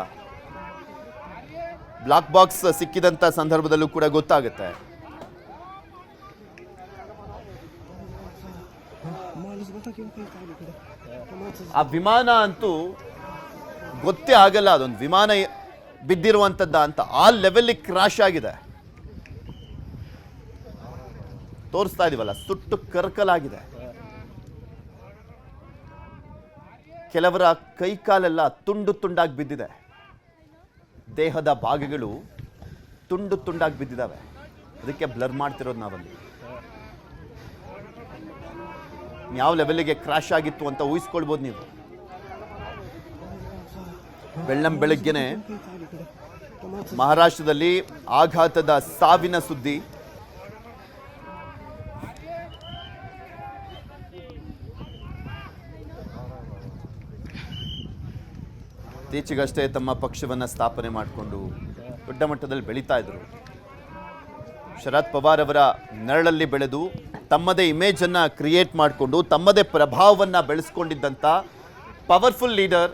ಬ್ಲಾಕ್ ಬಾಕ್ಸ್ ಸಿಕ್ಕಿದಂಥ ಸಂದರ್ಭದಲ್ಲೂ ಕೂಡ ಗೊತ್ತಾಗುತ್ತೆ. ಆ ವಿಮಾನ ಅಂತೂ ಗೊತ್ತೇ ಆಗಲ್ಲ ಅದೊಂದು ವಿಮಾನ ಬಿದ್ದಿರುವಂಥದ್ದ ಅಂತ. ಆ ಲೆವೆಲ್ಲಿಗೆ ಕ್ರಾಶ್ ಆಗಿದೆ. ತೋರಿಸ್ತಾ ಇದೀವಲ್ಲ, ಸುಟ್ಟು ಕರ್ಕಲಾಗಿದೆ. ಕೆಲವರ ಕೈಕಾಲೆಲ್ಲ ತುಂಡು ತುಂಡಾಗಿ ಬಿದ್ದಿದೆ. ದೇಹದ ಭಾಗಗಳು ತುಂಡು ತುಂಡಾಗಿ ಬಿದ್ದಿದ್ದಾವೆ. ಅದಕ್ಕೆ ಬ್ಲರ್ ಮಾಡ್ತಿರೋದು ನಾವಲ್ಲಿ. ಯಾವ ಲೆವೆಲ್ಗೆ ಕ್ರಾಶ್ ಆಗಿತ್ತು ಅಂತ ಊಹಿಸ್ಕೊಳ್ಬೋದು ನೀವು. ಬೆಳ್ಳಂಬೆಳಗ್ಗೆನೆ ಮಹಾರಾಷ್ಟ್ರದಲ್ಲಿ ಆಘಾತದ ಸಾವಿನ ಸುದ್ದಿ. ಇತ್ತೀಚೆಗಷ್ಟೇ ತಮ್ಮ ಪಕ್ಷವನ್ನು ಸ್ಥಾಪನೆ ಮಾಡಿಕೊಂಡು ದೊಡ್ಡ ಮಟ್ಟದಲ್ಲಿ ಬೆಳೀತಾ ಇದ್ರು. ಶರದ್ ಪವಾರ್ ಅವರ ನೆರಳಲ್ಲಿ ಬೆಳೆದು ತಮ್ಮದೇ ಇಮೇಜನ್ನು ಕ್ರಿಯೇಟ್ ಮಾಡಿಕೊಂಡು ತಮ್ಮದೇ ಪ್ರಭಾವವನ್ನು ಬೆಳೆಸ್ಕೊಂಡಿದ್ದಂಥ ಪವರ್ಫುಲ್ ಲೀಡರ್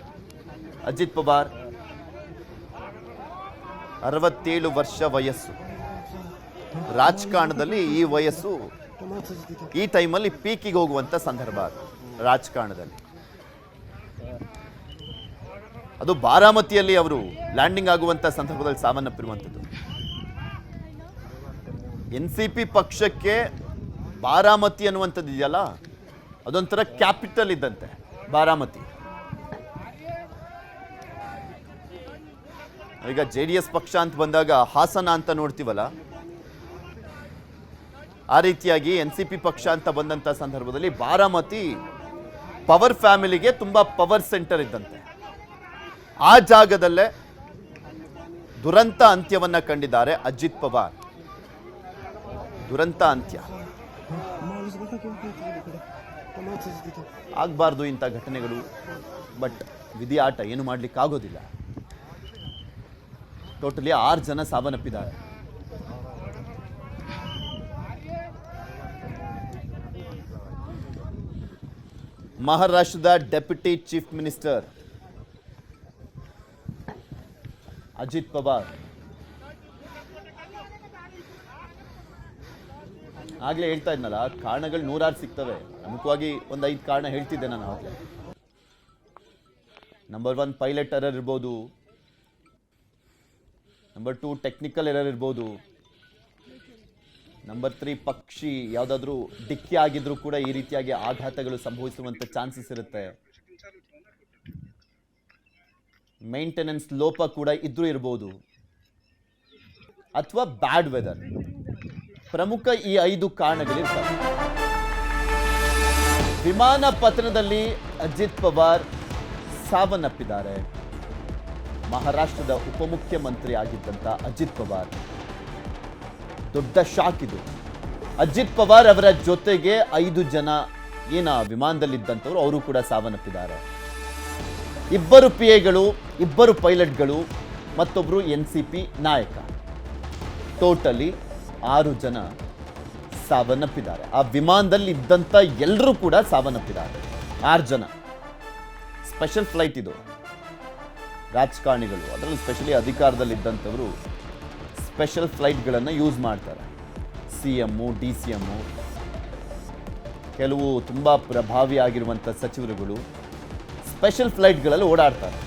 ಅಜಿತ್ ಪವಾರ್. 67 ವರ್ಷ ವಯಸ್ಸು. ರಾಜಕಾರಣದಲ್ಲಿ ಈ ವಯಸ್ಸು ಈ ಟೈಮಲ್ಲಿ ಪೀಕಿಗೆ ಹೋಗುವಂಥ ಸಂದರ್ಭ ರಾಜಕಾರಣದಲ್ಲಿ. ಅದು ಬಾರಾಮತಿಯಲ್ಲಿ ಅವರು ಲ್ಯಾಂಡಿಂಗ್ ಆಗುವಂಥ ಸಂದರ್ಭದಲ್ಲಿ ಸಾವನ್ನಪ್ಪಿರುವಂಥದ್ದು. NCP ಪಕ್ಷಕ್ಕೆ ಬಾರಾಮತಿ ಅನ್ನುವಂಥದ್ದು ಇದೆಯಲ್ಲ, ಅದೊಂಥರ ಕ್ಯಾಪಿಟಲ್ ಇದ್ದಂತೆ ಬಾರಾಮತಿ. ಈಗ JDS ಪಕ್ಷ ಅಂತ ಬಂದಾಗ ಹಾಸನ ಅಂತ ನೋಡ್ತೀವಲ್ಲ, ಆ ರೀತಿಯಾಗಿ NCP ಪಕ್ಷ ಅಂತ ಬಂದಂಥ ಸಂದರ್ಭದಲ್ಲಿ ಬಾರಾಮತಿ ಪವರ್ ಫ್ಯಾಮಿಲಿಗೆ ತುಂಬ ಪವರ್ ಸೆಂಟರ್ ಇದ್ದಂತೆ. ಆ ಜಾಗದಲ್ಲೇ ದುರಂತ ಅಂತ್ಯವನ್ನ ಕಂಡಿದ್ದಾರೆ ಅಜಿತ್ ಪವಾರ್. ದುರಂತ ಅಂತ್ಯ. ಆಗಬಾರ್ದು ಇಂಥ ಘಟನೆಗಳು, ಬಟ್ ವಿಧಿ ಆಟ, ಏನು ಮಾಡ್ಲಿಕ್ಕೆ ಆಗೋದಿಲ್ಲ. ಟೋಟಲಿ 6 ಜನ ಸಾವನ್ನಪ್ಪಿದ್ದಾರೆ. ಮಹಾರಾಷ್ಟ್ರದ deputy chief minister Ajit Pawar. ಆಗ್ಲೇ ಹೇಳ್ತಾ ಇದ್ನಲ್ಲ, ಕಾರಣಗಳು ನೂರಾರು ಸಿಗ್ತವೆ. ಪ್ರಮುಖವಾಗಿ ಒಂದು 5 ಕಾರಣ ಹೇಳ್ತಿದ್ದೆ ನಾನು ಆಗ್ಲೇ. ನಂಬರ್ 1 ಪೈಲಟ್ ಎರರ್ ಇರ್ಬೋದು. ನಂಬರ್ 2 ಟೆಕ್ನಿಕಲ್ ಎರರ್ ಇರ್ಬೋದು. ನಂಬರ್ 3 ಪಕ್ಷಿ ಯಾವುದಾದ್ರೂ ಡಿಕ್ಕಿ ಆಗಿದ್ರೂ ಕೂಡ ಈ ರೀತಿಯಾಗಿ ಆಘಾತಗಳು ಸಂಭವಿಸುವಂತ ಚಾನ್ಸಸ್ ಇರುತ್ತೆ. ಮೇಂಟೆನೆನ್ಸ್ ಲೋಪ ಕೂಡ ಇದ್ರೂ ಇರ್ಬೋದು, ಅಥವಾ ಬ್ಯಾಡ್ ವೆದರ್. ಪ್ರಮುಖ ಈ 5 ಕಾರಣಗಳಿರ್ತವೆ. ವಿಮಾನ ಪತನದಲ್ಲಿ ಅಜಿತ್ ಪವಾರ್ ಸಾವನ್ನಪ್ಪಿದ್ದಾರೆ. ಮಹಾರಾಷ್ಟ್ರದ ಉಪಮುಖ್ಯಮಂತ್ರಿ ಆಗಿದ್ದಂಥ ಅಜಿತ್ ಪವಾರ್. ದೊಡ್ಡ ಶಾಕ್ ಇದು. ಅಜಿತ್ ಪವಾರ್ ಅವರ ಜೊತೆಗೆ 5 ಜನ ವಿಮಾನದಲ್ಲಿದ್ದಂಥವ್ರು ಅವರು ಕೂಡ ಸಾವನ್ನಪ್ಪಿದ್ದಾರೆ. 2 PAಗಳು, 2 ಪೈಲಟ್ಗಳು, ಮತ್ತೊಬ್ಬರು NCP ನಾಯಕ. ಟೋಟಲಿ 6 ಜನ ಸಾವನ್ನಪ್ಪಿದ್ದಾರೆ. ಆ ವಿಮಾನದಲ್ಲಿ ಇದ್ದಂಥ ಎಲ್ಲರೂ ಕೂಡ ಸಾವನ್ನಪ್ಪಿದ್ದಾರೆ. 6 ಜನ. ಸ್ಪೆಷಲ್ ಫ್ಲೈಟ್ ಇದು. ರಾಜಕಾರಣಿಗಳು, ಅದರಲ್ಲೂ ಸ್ಪೆಷಲಿ ಅಧಿಕಾರದಲ್ಲಿದ್ದಂಥವರು ಸ್ಪೆಷಲ್ ಫ್ಲೈಟ್ಗಳನ್ನು ಯೂಸ್ ಮಾಡ್ತಾರೆ. CM, DCM, ಕೆಲವು ತುಂಬ ಪ್ರಭಾವಿ ಆಗಿರುವಂಥ ಸಚಿವರುಗಳು ಸ್ಪೆಷಲ್ ಫ್ಲೈಟ್ಗಳಲ್ಲಿ ಓಡಾಡ್ತಾರೆ.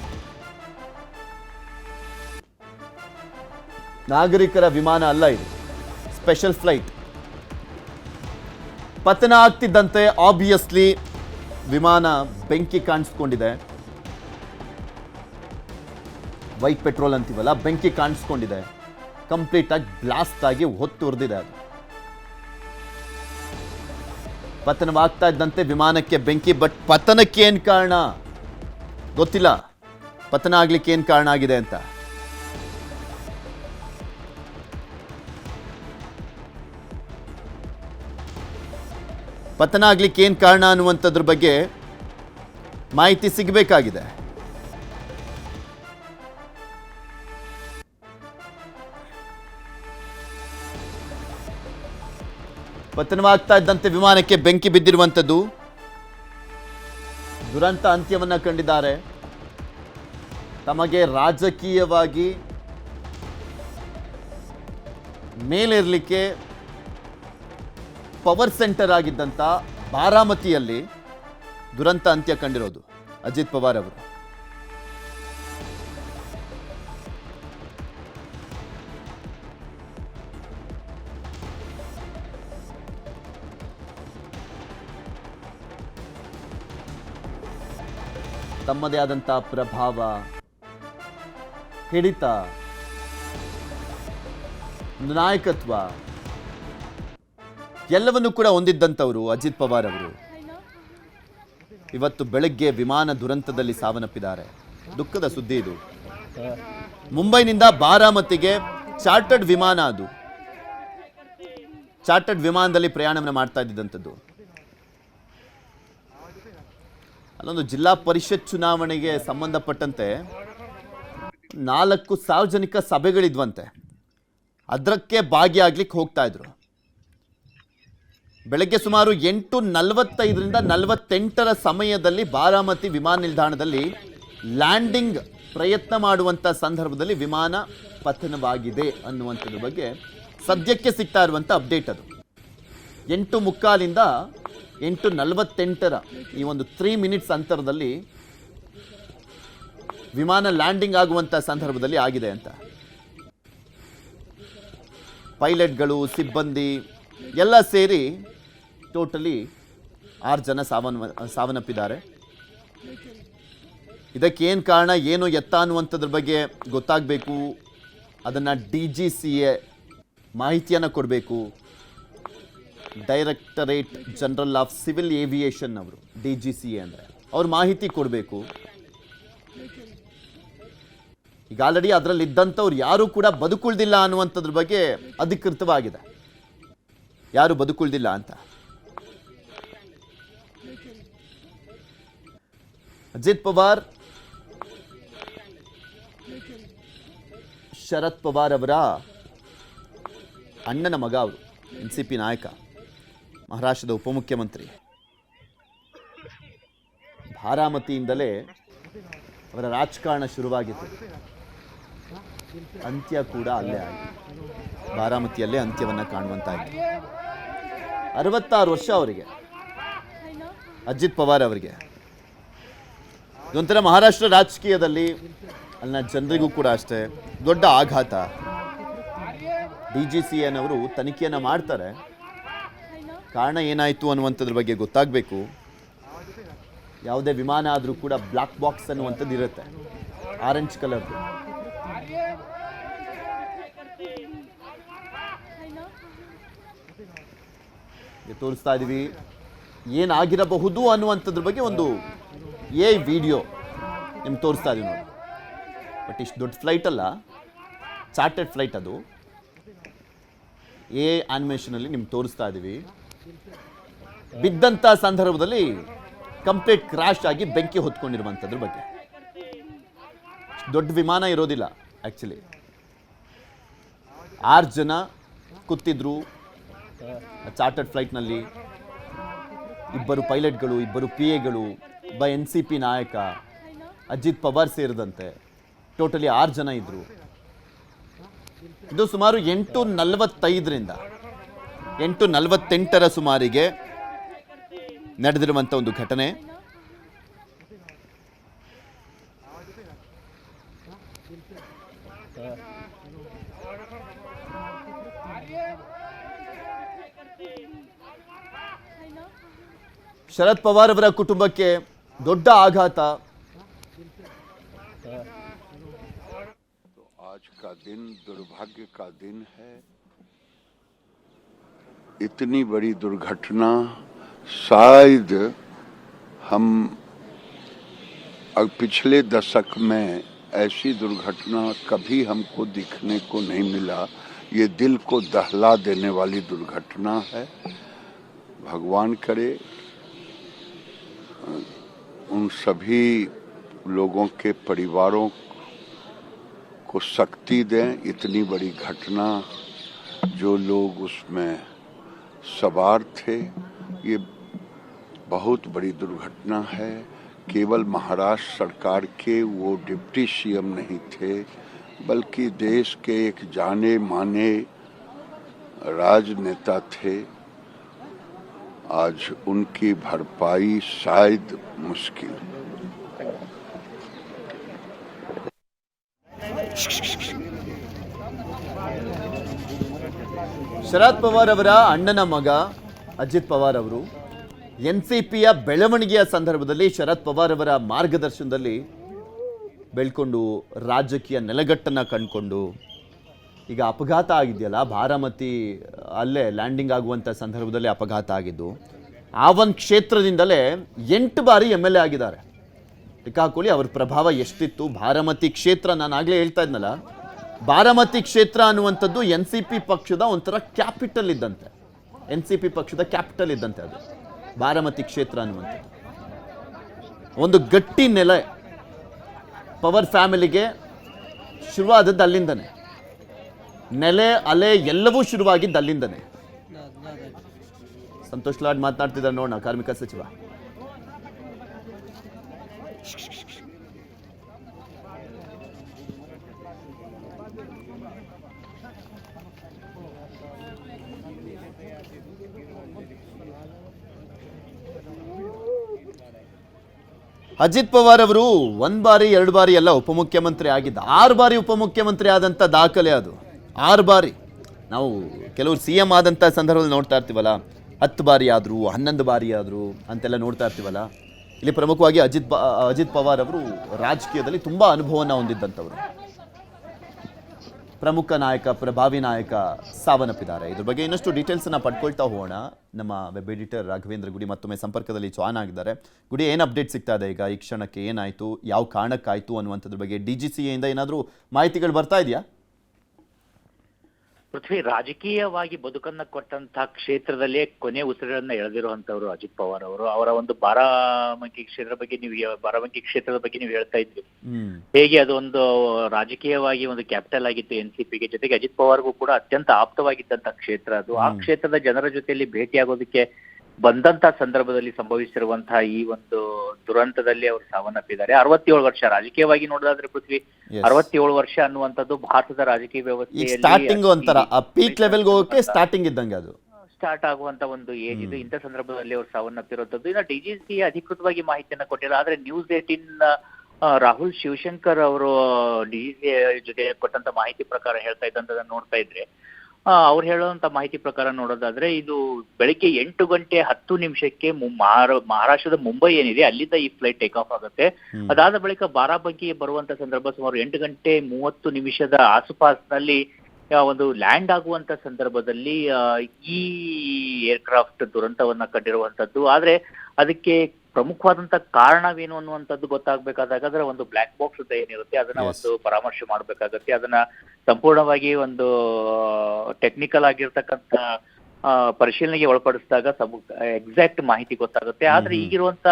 ನಾಗರಿಕರ ವಿಮಾನ ಅಲ್ಲ ಇದು, ಸ್ಪೆಷಲ್ ಫ್ಲೈಟ್. ಪತನ ಆಗ್ತಿದ್ದಂತೆ ಆಬ್ವಿಯಸ್ಲಿ ವಿಮಾನ ಬೆಂಕಿ ಕಾಣಿಸ್ಕೊಂಡಿದೆ. ವೈಟ್ ಪೆಟ್ರೋಲ್ ಅಂತೀವಲ್ಲ, ಬೆಂಕಿ ಕಾಣಿಸ್ಕೊಂಡಿದೆ. ಕಂಪ್ಲೀಟ್ ಆಗಿ ಬ್ಲಾಸ್ಟ್ ಆಗಿ ಹೊತ್ತು ಉರಿದಿದೆ ಅದು. ಪತನವಾಗ್ತಾ ಇದ್ದಂತೆ ವಿಮಾನಕ್ಕೆ ಬೆಂಕಿ. ಬಟ್ ಪತನಕ್ಕೆ ಏನು ಕಾರಣ ಗೊತ್ತಿಲ್ಲ. ಪತನ ಆಗ್ಲಿಕ್ಕೆ ಏನು ಕಾರಣ ಆಗಿದೆ ಅಂತ. ಪತನ ಆಗ್ಲಿಕ್ಕೆ ಏನು ಕಾರಣ ಅನ್ನುವಂಥದ್ರ ಬಗ್ಗೆ ಮಾಹಿತಿ ಸಿಗಬೇಕಾಗಿದೆ. ಪತನವಾಗ್ತಾ ಇದ್ದಂತೆ ವಿಮಾನಕ್ಕೆ ಬೆಂಕಿ ಬಿದ್ದಿರುವಂಥದ್ದು, ದುರಂತ ಅಂತ್ಯವನ್ನ ಕಂಡಿದ್ದಾರೆ. ತಮಗೆ ರಾಜಕೀಯವಾಗಿ ಮೇಲೇರಲಿಕ್ಕೆ ಪವರ್ ಸೆಂಟರ್ ಆಗಿದ್ದಂಥ ಬಾರಾಮತಿಯಲ್ಲಿ ದುರಂತ ಅಂತ್ಯ ಕಂಡಿರೋದು ಅಜಿತ್ ಪವಾರ್ ಅವರು. ತಮ್ಮದೇ ಆದಂಥ ಪ್ರಭಾವ, ಹಿಡಿತ, ನಾಯಕತ್ವ ಎಲ್ಲವನ್ನೂ ಕೂಡ ಹೊಂದಿದ್ದಂಥವರು ಅಜಿತ್ ಪವಾರ್ ಅವರು ಇವತ್ತು ಬೆಳಗ್ಗೆ ವಿಮಾನ ದುರಂತದಲ್ಲಿ ಸಾವನ್ನಪ್ಪಿದ್ದಾರೆ. ದುಃಖದ ಸುದ್ದಿ ಇದು. ಮುಂಬೈನಿಂದ ಬಾರಾಮತಿಗೆ ಚಾರ್ಟರ್ಡ್ ವಿಮಾನ, ಅದು ಚಾರ್ಟರ್ಡ್ ವಿಮಾನದಲ್ಲಿ ಪ್ರಯಾಣವನ್ನು ಮಾಡ್ತಾ ಇದ್ದಂಥದ್ದು. ಅಲ್ಲೊಂದು ಜಿಲ್ಲಾ ಪರಿಷತ್ ಚುನಾವಣೆಗೆ ಸಂಬಂಧಪಟ್ಟಂತೆ 4 ಸಾರ್ವಜನಿಕ ಸಭೆಗಳಿದ್ವಂತೆ. ಅದಕ್ಕೆ ಭಾಗಿಯಾಗ್ಲಿಕ್ಕೆ ಹೋಗ್ತಾ ಇದ್ರು. ಬೆಳಗ್ಗೆ ಸುಮಾರು 8:45ರಿಂದ 48 ಸಮಯದಲ್ಲಿ ಬಾರಾಮತಿ ವಿಮಾನ ನಿಲ್ದಾಣದಲ್ಲಿ ಲ್ಯಾಂಡಿಂಗ್ ಪ್ರಯತ್ನ ಮಾಡುವಂಥ ಸಂದರ್ಭದಲ್ಲಿ ವಿಮಾನ ಪತನವಾಗಿದೆ ಅನ್ನುವಂಥದ್ರ ಬಗ್ಗೆ ಸದ್ಯಕ್ಕೆ ಸಿಗ್ತಾ ಇರುವಂಥ ಅಪ್ಡೇಟ್ ಅದು. 8:45ರಿಂದ 8:48 ಈ ಒಂದು 3 ಮಿನಿಟ್ಸ್ ಅಂತರದಲ್ಲಿ ವಿಮಾನ ಲ್ಯಾಂಡಿಂಗ್ ಆಗುವಂಥ ಸಂದರ್ಭದಲ್ಲಿ ಆಗಿದೆ ಅಂತ. ಪೈಲಟ್ಗಳು, ಸಿಬ್ಬಂದಿ ಎಲ್ಲ ಸೇರಿ ಟೋಟಲಿ 6 ಜನ ಸಾವನ್ನಪ್ಪಿದ್ದಾರೆ. ಇದಕ್ಕೆ ಏನು ಕಾರಣ, ಏನು ಎತ್ತ ಅನ್ನುವಂಥದ್ರ ಬಗ್ಗೆ ಗೊತ್ತಾಗಬೇಕು. ಅದನ್ನು DGCA ಮಾಹಿತಿಯನ್ನು ಕೊಡಬೇಕು. Directorate general of civil aviation ಅವರು, DGCA ಅಂದರೆ ಅವ್ರು ಮಾಹಿತಿ ಕೊಡಬೇಕು. ಈಗ ಆಲ್ರೆಡಿ ಅದರಲ್ಲಿ ಇದ್ದಂಥವ್ರು ಯಾರೂ ಕೂಡ ಬದುಕುಳಿದಿಲ್ಲ ಅನ್ನುವಂಥದ್ರ ಬಗ್ಗೆ ಅಧಿಕೃತವಾಗಿದೆ, ಯಾರು ಬದುಕುಳಿದಿಲ್ಲ ಅಂತ. ಅಜಿತ್ ಪವಾರ್ ಶರದ್ ಪವಾರ್ ಅವರ ಅಣ್ಣನ ಮಗ ಅವರು, NCP ನಾಯಕ, ಮಹಾರಾಷ್ಟ್ರದ ಉಪಮುಖ್ಯಮಂತ್ರಿ. ಬಾರಾಮತಿಯಿಂದಲೇ ಅವರ ರಾಜಕಾರಣ ಶುರುವಾಗಿತ್ತು. ಅಂತ್ಯ ಕೂಡ ಅಲ್ಲೇ ಆಯಿತು. ಬಾರಾಮತಿಯಲ್ಲೇ ಅಂತ್ಯವನ್ನು ಕಾಣುವಂತಾಯಿತು. 66 ವರ್ಷ ಅವರಿಗೆ, ಅಜಿತ್ ಪವಾರ್ ಅವರಿಗೆ. ಇದೊಂಥರ ಮಹಾರಾಷ್ಟ್ರ ರಾಜಕೀಯದಲ್ಲಿ ಅಲ್ಲಿನ ಜನರಿಗೂ ಕೂಡ ಅಷ್ಟೇ ದೊಡ್ಡ ಆಘಾತ. DGCAನವರು ತನಿಖೆಯನ್ನು ಮಾಡ್ತಾರೆ. ಕಾರಣ ಏನಾಯಿತು ಅನ್ನುವಂಥದ್ರ ಬಗ್ಗೆ ಗೊತ್ತಾಗಬೇಕು. ಯಾವುದೇ ವಿಮಾನ ಆದರೂ ಕೂಡ ಬ್ಲಾಕ್ ಬಾಕ್ಸ್ ಅನ್ನುವಂಥದ್ದು ಇರುತ್ತೆ, ಆರೆಂಜ್ ಕಲರ್ದು. ತೋರಿಸ್ತಾ ಇದೀವಿ ಏನಾಗಿರಬಹುದು ಅನ್ನುವಂಥದ್ರ ಬಗ್ಗೆ ಒಂದು ವಿಡಿಯೋ ನಿಮ್ಗೆ ತೋರಿಸ್ತಾ ಇದೀವಿ ನೋಡಿ. ಬಟ್ ಇಷ್ಟು ದೊಡ್ಡ ಫ್ಲೈಟ್ ಅಲ್ಲ, ಚಾರ್ಟರ್ಡ್ ಫ್ಲೈಟ್ ಅದು. ಆನಿಮೇಷನಲ್ಲಿ ನಿಮ್ಗೆ ತೋರಿಸ್ತಾ ಇದೀವಿ. ಬಿದ್ದಂಥ ಸಂದರ್ಭದಲ್ಲಿ ಕಂಪ್ಲೀಟ್ ಕ್ರಾಶ್ ಆಗಿ ಬೆಂಕಿ ಹೊತ್ಕೊಂಡಿರುವಂಥದ್ರ ಬಗ್ಗೆ. ದೊಡ್ಡ ವಿಮಾನ ಇರೋದಿಲ್ಲ ಆ್ಯಕ್ಚುಲಿ. 6 ಜನ ಕೂತಿದ್ರು ಚಾರ್ಟರ್ಡ್ ಫ್ಲೈಟ್ನಲ್ಲಿ. 2 ಪೈಲಟ್ಗಳು, 2 PAಗಳು, ಒಬ್ಬ NCP ನಾಯಕ, ಅಜಿತ್ ಪವಾರ್ ಸೇರಿದಂತೆ ಟೋಟಲಿ 6 ಜನ ಇದ್ರು. ಇದು ಸುಮಾರು 8:45ರಿಂದ 8:48 ಸುಮಾರಿಗೆ ನಡೆದಿರುವಂಥ ಒಂದು ಘಟನೆ. ಶರದ್ ಪವಾರ್ ಅವರ ಕುಟುಂಬಕ್ಕೆ ದೊಡ್ಡ ಆಘಾತ. आज का दिन दुर्भाग्य का दिन है। इतनी बड़ी दुर्घटना शायद हम पिछले दशक में ऐसी दुर्घटना कभी हमको दिखने को नहीं मिला। ये दिल को दहला देने वाली दुर्घटना है। भगवान करे उन सभी लोगों के परिवारों को शक्ति दें। इतनी बड़ी घटना, जो लोग उसमें सवार थे, ये बहुत बड़ी दुर्घटना है। केवल महाराष्ट्र सरकार के वो डिप्टी सीएम नहीं थे, बल्कि देश के एक जाने माने राजनेता थे। आज उनकी भरपाई शायद मुश्किल। ಶರದ್ ಪವಾರ್ ಅವರ ಅಣ್ಣನ ಮಗ ಅಜಿತ್ ಪವಾರ್ ಅವರು ಎನ್ಸಿಪಿಯ ಬೆಳವಣಿಗೆಯ ಸಂದರ್ಭದಲ್ಲಿ ಶರದ್ ಪವಾರ್ ಅವರ ಮಾರ್ಗದರ್ಶನದಲ್ಲಿ ಬೆಳ್ಕೊಂಡು ರಾಜಕೀಯ ನೆಲೆಗಟ್ಟನ್ನು ಕಂಡುಕೊಂಡು ಈಗ ಅಪಘಾತ ಆಗಿದೆಯಲ್ಲ, ಬಾರಾಮತಿ ಅಲ್ಲೇ ಲ್ಯಾಂಡಿಂಗ್ ಆಗುವಂಥ ಸಂದರ್ಭದಲ್ಲಿ ಅಪಘಾತ ಆಗಿದ್ದು, ಆ ಒಂದು ಕ್ಷೇತ್ರದಿಂದಲೇ 8 ಬಾರಿ MLA ಆಗಿದ್ದಾರೆ. ಲೆಕ್ಕ ಹಾಕೊಳ್ಳಿ ಅವ್ರ ಪ್ರಭಾವ ಎಷ್ಟಿತ್ತು. ಬಾರಾಮತಿ ಕ್ಷೇತ್ರ, ನಾನು ಆಗಲೇ ಹೇಳ್ತಾ ಇದ್ನಲ್ಲ, ಬಾರಾಮತಿ ಕ್ಷೇತ್ರ ಅನ್ನುವಂಥದ್ದು NCP ಪಕ್ಷದ ಒಂಥರ ಕ್ಯಾಪಿಟಲ್ ಇದ್ದಂತೆ, NCP ಪಕ್ಷದ ಕ್ಯಾಪಿಟಲ್ ಇದ್ದಂತೆ ಅದು ಬಾರಾಮತಿ ಕ್ಷೇತ್ರ ಅನ್ನುವಂಥದ್ದು. ಒಂದು ಗಟ್ಟಿ ನೆಲೆ ಪವರ್ ಫ್ಯಾಮಿಲಿಗೆ ಶುರುವಾದದ್ದು ಅಲ್ಲಿಂದನೇ, ನೆಲೆ ಅಲೆ ಎಲ್ಲವೂ ಶುರುವಾಗಿದ್ದು ಅಲ್ಲಿಂದನೇ. ಸಂತೋಷ್ ಲಾಡ್ ಮಾತನಾಡ್ತಿದ್ದಾರೆ ನೋಡೋಣ, ಕಾರ್ಮಿಕ ಸಚಿವ. ಅಜಿತ್ ಪವಾರ್ ಅವರು 1 ಬಾರಿ 2 ಬಾರಿ ಎಲ್ಲ ಉಪಮುಖ್ಯಮಂತ್ರಿ ಆಗಿದ್ದ, 6 ಬಾರಿ ಉಪಮುಖ್ಯಮಂತ್ರಿ ಆದಂಥ ದಾಖಲೆ ಅದು. 6 ಬಾರಿ. ನಾವು ಕೆಲವರು CM ಆದಂಥ ಸಂದರ್ಭದಲ್ಲಿ ನೋಡ್ತಾ ಇರ್ತೀವಲ್ಲ, 10 ಬಾರಿ ಆದರು, 11 ಬಾರಿ ಆದರು ಅಂತೆಲ್ಲ ನೋಡ್ತಾ ಇರ್ತೀವಲ್ಲ. ಇಲ್ಲಿ ಪ್ರಮುಖವಾಗಿ ಅಜಿತ್ ಪವಾರ್ ಅವರು ರಾಜಕೀಯದಲ್ಲಿ ತುಂಬ ಅನುಭವನ ಹೊಂದಿದ್ದಂಥವರು. ಪ್ರಮುಖ ನಾಯಕ, ಪ್ರಭಾವಿ ನಾಯಕ ಸಾವನ್ನಪ್ಪಿದ್ದಾರೆ. ಇದ್ರ ಬಗ್ಗೆ ಇನ್ನಷ್ಟು ಡೀಟೇಲ್ಸನ್ನು ಪಡ್ಕೊಳ್ತಾ ಹೋಗೋಣ. ನಮ್ಮ ವೆಬ್ ಎಡಿಟರ್ ರಾಘವೇಂದ್ರ ಗುಡಿ ಮತ್ತೊಮ್ಮೆ ಸಂಪರ್ಕದಲ್ಲಿ ಜಾಯ್ನ್ ಆಗಿದ್ದಾರೆ. ಗುಡಿ, ಏನು ಅಪ್ಡೇಟ್ ಸಿಗ್ತಾ ಇದೆ ಈಗ? ಈ ಕ್ಷಣಕ್ಕೆ ಏನಾಯಿತು, ಯಾವ ಕಾರಣಕ್ಕಾಯಿತು ಅನ್ನುವಂಥದ್ರ ಬಗ್ಗೆ DGCA ಏನಾದರೂ ಮಾಹಿತಿಗಳು ಬರ್ತಾ ಇದೆಯಾ? ಪೃಥ್ವಿ, ರಾಜಕೀಯವಾಗಿ ಬದುಕನ್ನ ಕೊಟ್ಟಂತಹ ಕ್ಷೇತ್ರದಲ್ಲೇ ಕೊನೆ ಉಸಿರನ್ನ ಎಳೆದಿರುವಂತವ್ರು ಅಜಿತ್ ಪವಾರ್ ಅವರು. ಅವರ ಒಂದು ಬಾರಾಮಂಕಿ ಕ್ಷೇತ್ರದ ಬಗ್ಗೆ ನೀವು ಹೇಳ್ತಾ ಇದ್ರಿ, ಹೇಗೆ ಅದೊಂದು ರಾಜಕೀಯವಾಗಿ ಒಂದು ಕ್ಯಾಪಿಟಲ್ ಆಗಿತ್ತು NCPಗೆ. ಜೊತೆಗೆ ಅಜಿತ್ ಪವಾರ್ಗೂ ಕೂಡ ಅತ್ಯಂತ ಆಪ್ತವಾಗಿದ್ದಂತ ಕ್ಷೇತ್ರ ಅದು. ಆ ಕ್ಷೇತ್ರದ ಜನರ ಜೊತೆಯಲ್ಲಿ ಭೇಟಿಯಾಗೋದಕ್ಕೆ ಬಂದಂತ ಸಂದರ್ಭದಲ್ಲಿ ಸಂಭವಿಸಿರುವಂತಹ ಈ ಒಂದು ದುರಂತದಲ್ಲಿ ಅವರು ಸಾವನ್ನಪ್ಪಿದ್ದಾರೆ. 67 ವರ್ಷ. ರಾಜಕೀಯವಾಗಿ ನೋಡೋದಾದ್ರೆ ಪೃಥ್ವಿ, 67 ವರ್ಷ ಅನ್ನುವಂಥದ್ದು ಭಾರತದ ರಾಜಕೀಯ ವ್ಯವಸ್ಥೆಯಲ್ಲಿ ಸ್ಟಾರ್ಟಿಂಗ್ ಒಂಥರ ಪೀಕ್ ಲೆವೆಲ್ಗೆ ಹೋಗೋಕೆ ಸ್ಟಾರ್ಟಿಂಗ್ ಇದ್ದಂಗೆ ಅದು ಸ್ಟಾರ್ಟ್ ಆಗುವಂತ ಒಂದು ಏಜ್ ಇದು. ಇಂಥ ಸಂದರ್ಭದಲ್ಲಿ ಅವರು ಸಾವನ್ನಪ್ಪಿರುವಂತದ್ದು. ಇನ್ನು DGCA ಅಧಿಕೃತವಾಗಿ ಮಾಹಿತಿಯನ್ನ ಕೊಟ್ಟಿಲ್ಲ, ಆದ್ರೆ ನ್ಯೂಸ್ 18 ರಾಹುಲ್ ಶಿವಶಂಕರ್ ಅವರು DGCA ಜೊತೆ ಕೊಟ್ಟಂತ ಮಾಹಿತಿ ಪ್ರಕಾರ ಹೇಳ್ತಾ ಇದ್ದಂತದನ್ನ ನೋಡ್ತಾ ಇದ್ರೆ, ಅವ್ರು ಹೇಳುವಂತ ಮಾಹಿತಿ ಪ್ರಕಾರ ನೋಡೋದಾದ್ರೆ, ಇದು ಬೆಳಿಗ್ಗೆ 8:10 ಮಹಾರಾಷ್ಟ್ರದ ಮುಂಬೈ ಏನಿದೆ ಅಲ್ಲಿಂದ ಈ ಫ್ಲೈಟ್ ಟೇಕ್ ಆಫ್ ಆಗುತ್ತೆ. ಅದಾದ ಬಳಿಕ ಬಾರಾಬಂಕಿಗೆ ಬರುವಂತ ಸಂದರ್ಭ ಸುಮಾರು 8:30 ಆಸುಪಾಸಿನಲ್ಲಿ ಒಂದು ಲ್ಯಾಂಡ್ ಆಗುವಂತ ಸಂದರ್ಭದಲ್ಲಿ ಈ ಏರ್ಕ್ರಾಫ್ಟ್ ದುರಂತವನ್ನ ಕಂಡಿರುವಂತದ್ದು. ಆದ್ರೆ ಅದಕ್ಕೆ ಪ್ರಮುಖವಾದಂತ ಕಾರಣವೇನು ಅನ್ನುವಂಥದ್ದು ಗೊತ್ತಾಗ್ಬೇಕಾದಾಗ ಅದರ ಒಂದು ಬ್ಲಾಕ್ ಬಾಕ್ಸ್ ಅಂತ ಏನಿರುತ್ತೆ ಅದನ್ನ ಒಂದು ಪರಾಮರ್ಶೆ ಮಾಡ್ಬೇಕಾಗತ್ತೆ. ಅದನ್ನ ಸಂಪೂರ್ಣವಾಗಿ ಒಂದು ಟೆಕ್ನಿಕಲ್ ಆಗಿರ್ತಕ್ಕಂಥ ಪರಿಶೀಲನೆಗೆ ಒಳಪಡಿಸಿದಾಗ ಎಕ್ಸಾಕ್ಟ್ ಮಾಹಿತಿ ಗೊತ್ತಾಗುತ್ತೆ. ಆದ್ರೆ ಈಗಿರುವಂತ